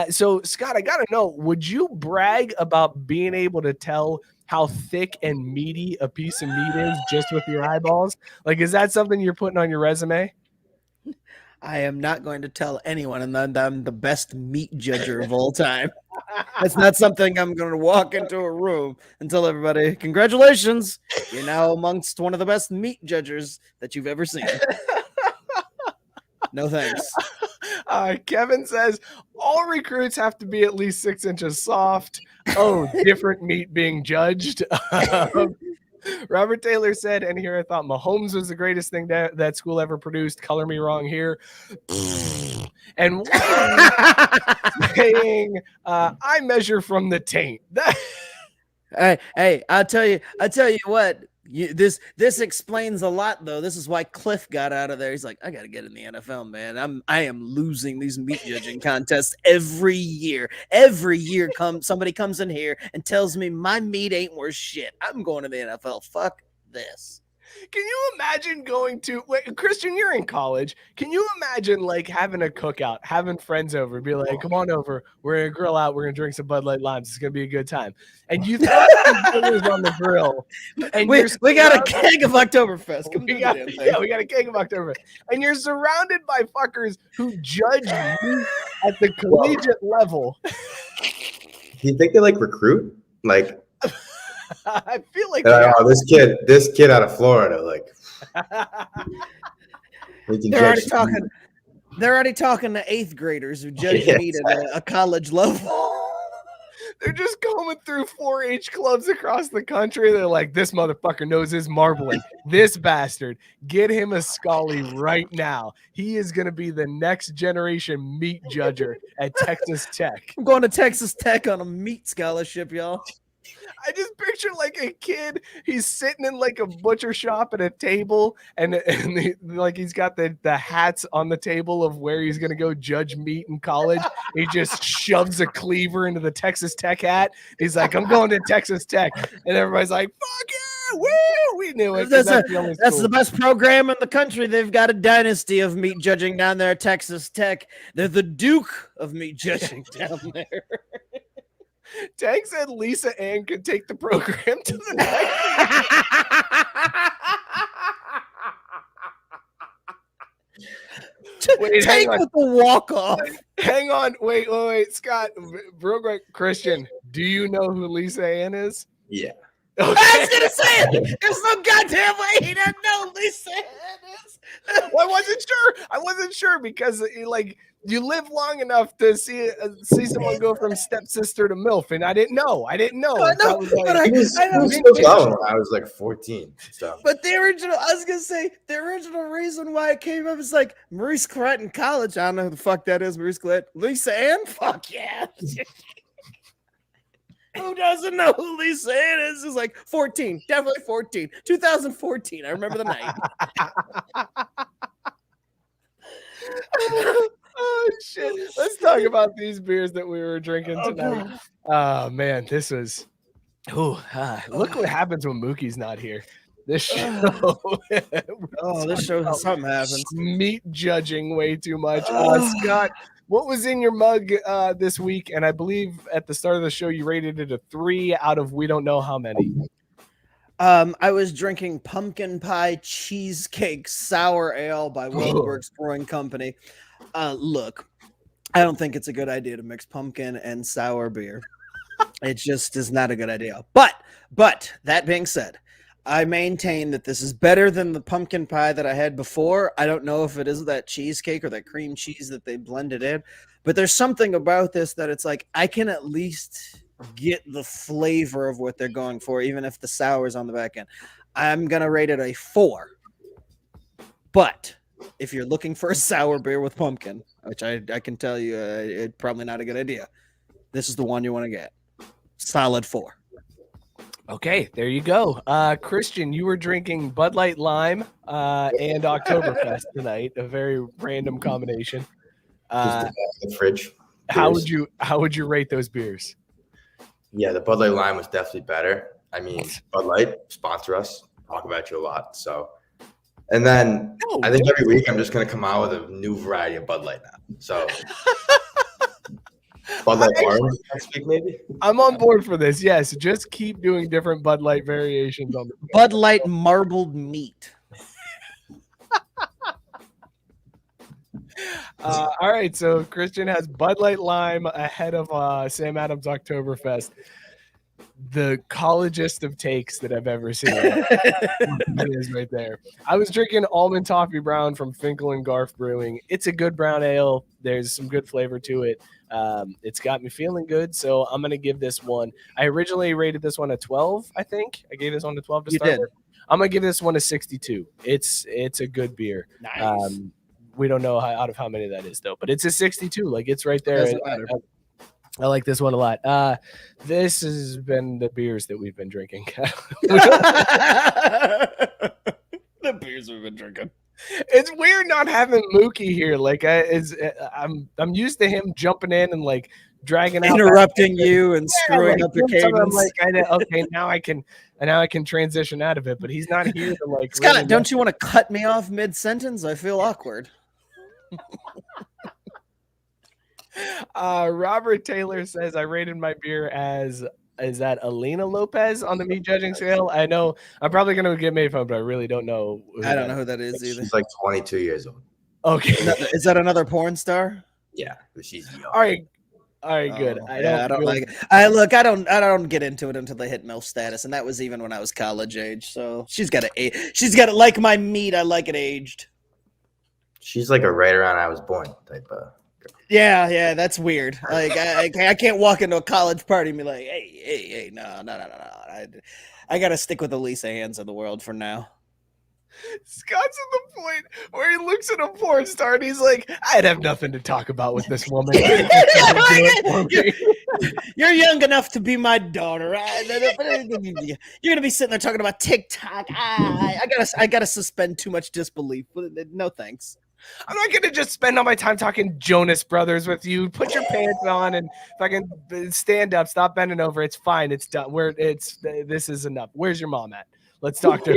So Scott, I gotta know, would you brag about being able to tell how thick and meaty a piece of meat is just with your eyeballs? Like, is that something you're putting on your resume?
I am not going to tell anyone, and I'm the best meat judger of all time. It's not something I'm going to walk into a room and tell everybody, congratulations, you're now amongst one of the best meat judgers that you've ever seen. No thanks.
Kevin says all recruits have to be at least 6 inches soft. Oh, different meat being judged. Robert Taylor said, and here I thought Mahomes was the greatest thing that school ever produced. Color me wrong here. And saying, I measure from the taint.
Hey, I'll tell you what. This explains a lot, though. This is why Cliff got out of there. He's like, I got to get in the NFL, man. I am losing these meat judging contests every year. Every year, somebody comes in here and tells me my meat ain't worth shit. I'm going to the NFL. Fuck this.
Can you imagine going to Christian? You're in college. Can you imagine like having a cookout, having friends over, be like, "Come on over. We're gonna grill out. We're gonna drink some Bud Light Limes. It's gonna be a good time." And you throw some burgers on the grill, and
we got a keg of Oktoberfest.
We got a keg of Oktoberfest, and you're surrounded by fuckers who judge you at the collegiate level.
Do you think they like recruit? Like,
I feel like
oh, this kid out of Florida, like
they're already talking to 8th graders who judge meat at a college level.
They're just combing through 4-H clubs across the country. They're like, this motherfucker knows his marbling. This bastard, get him a Scully right now. He is going to be the next generation meat judger at Texas Tech.
I'm going to Texas Tech on a meat scholarship, y'all.
I just picture like a kid. He's sitting in like a butcher shop at a table, and like he's got the hats on the table of where he's gonna go judge meat in college. He just shoves a cleaver into the Texas Tech hat. He's like, "I'm going to Texas Tech," and everybody's like, "Fuck yeah, woo! We knew it."
That's the best program in the country. They've got a dynasty of meat judging down there at Texas Tech. They're the Duke of meat judging down there.
Tank said Lisa Ann could take the program to the next.
Tank with the walk-off.
Hang on. Wait. Scott, real quick. Christian, do you know who Lisa Ann is?
Yeah.
Okay. I was going to say it. There's no goddamn way he doesn't know who Lisa Ann is.
Well, I wasn't sure because like you live long enough to see someone go from stepsister to MILF, and I didn't know. I was
I was like 14. So.
But the original reason why it came up is like Maurice Clarett in college. I don't know who the fuck that is, Maurice Clarett. Lisa Ann? Fuck yeah. Who doesn't know who Lisa Ann is? Is like 14. Definitely 14. 2014. I remember the night.
Oh shit! Let's talk about these beers that we were drinking tonight. Oh man, this was. Look what happens when Mookie's not here. This show.
This show something happens.
Meat judging way too much. Scott, what was in your mug this week? And I believe at the start of the show you rated it a 3 out of we don't know how many.
I was drinking pumpkin pie cheesecake sour ale by Weldwerks Brewing Company. Look, I don't think it's a good idea to mix pumpkin and sour beer. It just is not a good idea. But that being said, I maintain that this is better than the pumpkin pie that I had before. I don't know if it is that cheesecake or that cream cheese that they blended in, but there's something about this that it's like I can at least get the flavor of what they're going for, even if the sour is on the back end. I'm going to rate it a 4. But if you're looking for a sour beer with pumpkin, which I can tell you it's probably not a good idea, this is the one you want to get. Solid 4.
Okay, there you go. Christian, you were drinking Bud Light Lime and Oktoberfest tonight, a very random combination.
The fridge.
How would you rate those beers?
Yeah, the Bud Light Lime was definitely better. I mean, Bud Light, sponsor us. Talk about you a lot. So, and then I think every week I'm just going to come out with a new variety of Bud Light now. So, Bud Light Orange next week, maybe?
I'm on board for this. Yes, just keep doing different Bud Light variations on the
Bud Light marbled meat.
All right, so Christian has Bud Light Lime ahead of Sam Adams Oktoberfest. The collegeist of takes that I've ever seen. It is right there. I was drinking Almond Toffee Brown from Finkel and Garf Brewing. It's a good brown ale. There's some good flavor to it. It's got me feeling good, so I'm going to give this one. I originally rated this one a 12, I think. I gave this one a 12 to start with. I'm going to give this one a 62. It's a good beer.
Nice.
We don't know out of how many that is though, but it's a 62. Like it's right there.
Doesn't matter.
I like this one a lot. This has been the beers that we've been drinking.
The beers we've been drinking.
It's weird not having Mookie here. Like I'm used to him jumping in and like dragging out,
interrupting you and screwing up your cadence.
I'm like, okay, now I can transition out of it. But he's not here to like.
Scott,
really
don't you want to cut me off mid sentence? I feel awkward.
Robert Taylor says I rated my beer as. Is that Alina Lopez on the meat judging scale? I know I'm probably going to get made fun, but I really don't know.
I don't know who that is either.
She's like 22 years old.
Okay.
Is that another porn star?
Yeah, but she's young.
All right, good.
I don't like it. I don't get into it until they hit MILF status, and that was even when I was college age. So she's got to like my meat. I like it aged.
She's like a right around I was born type of.
Yeah, that's weird. Like I can't walk into a college party and be like, hey, no. I gotta stick with the Lisa Hands of the world for now.
Scott's at the point where he looks at a porn star and he's like, I'd have nothing to talk about with this woman.
You're young enough to be my daughter. You're gonna be sitting there talking about TikTok. I gotta suspend too much disbelief. No thanks.
I'm not going to just spend all my time talking Jonas Brothers with you. Put your pants on and fucking stand up. Stop bending over. It's fine. It's done. This is enough. Where's your mom at? Let's talk to her.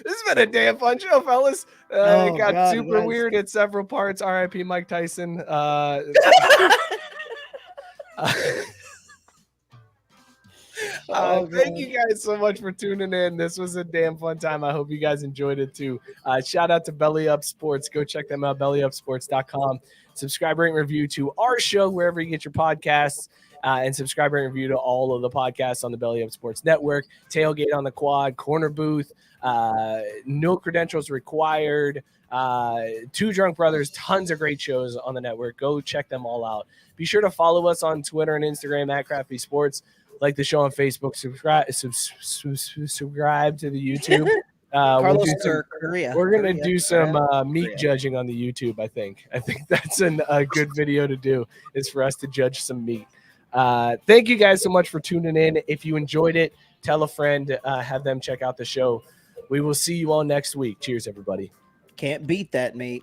This has been a damn fun show, fellas. It got super weird at several parts. R.I.P. Mike Tyson. Thank you guys so much for tuning in. This was a damn fun time. I hope you guys enjoyed it too. Shout out to Belly Up Sports. Go check them out, bellyupsports.com. Subscribe, rate, and review to our show wherever you get your podcasts, and subscribe, rate, and review to all of the podcasts on the Belly Up Sports Network. Tailgate on the Quad, Corner Booth, no credentials required, Two Drunk Brothers, tons of great shows on the network. Go check them all out. Be sure to follow us on Twitter and Instagram at Crafty Sports. Like the show on Facebook, subscribe to the YouTube. We're gonna do some meat judging on the YouTube. I think that's a good video to do, is for us to judge some meat. Thank you guys so much for tuning in. If you enjoyed it, tell a friend, have them check out the show. We will see you all next week. Cheers, everybody.
Can't beat that, mate.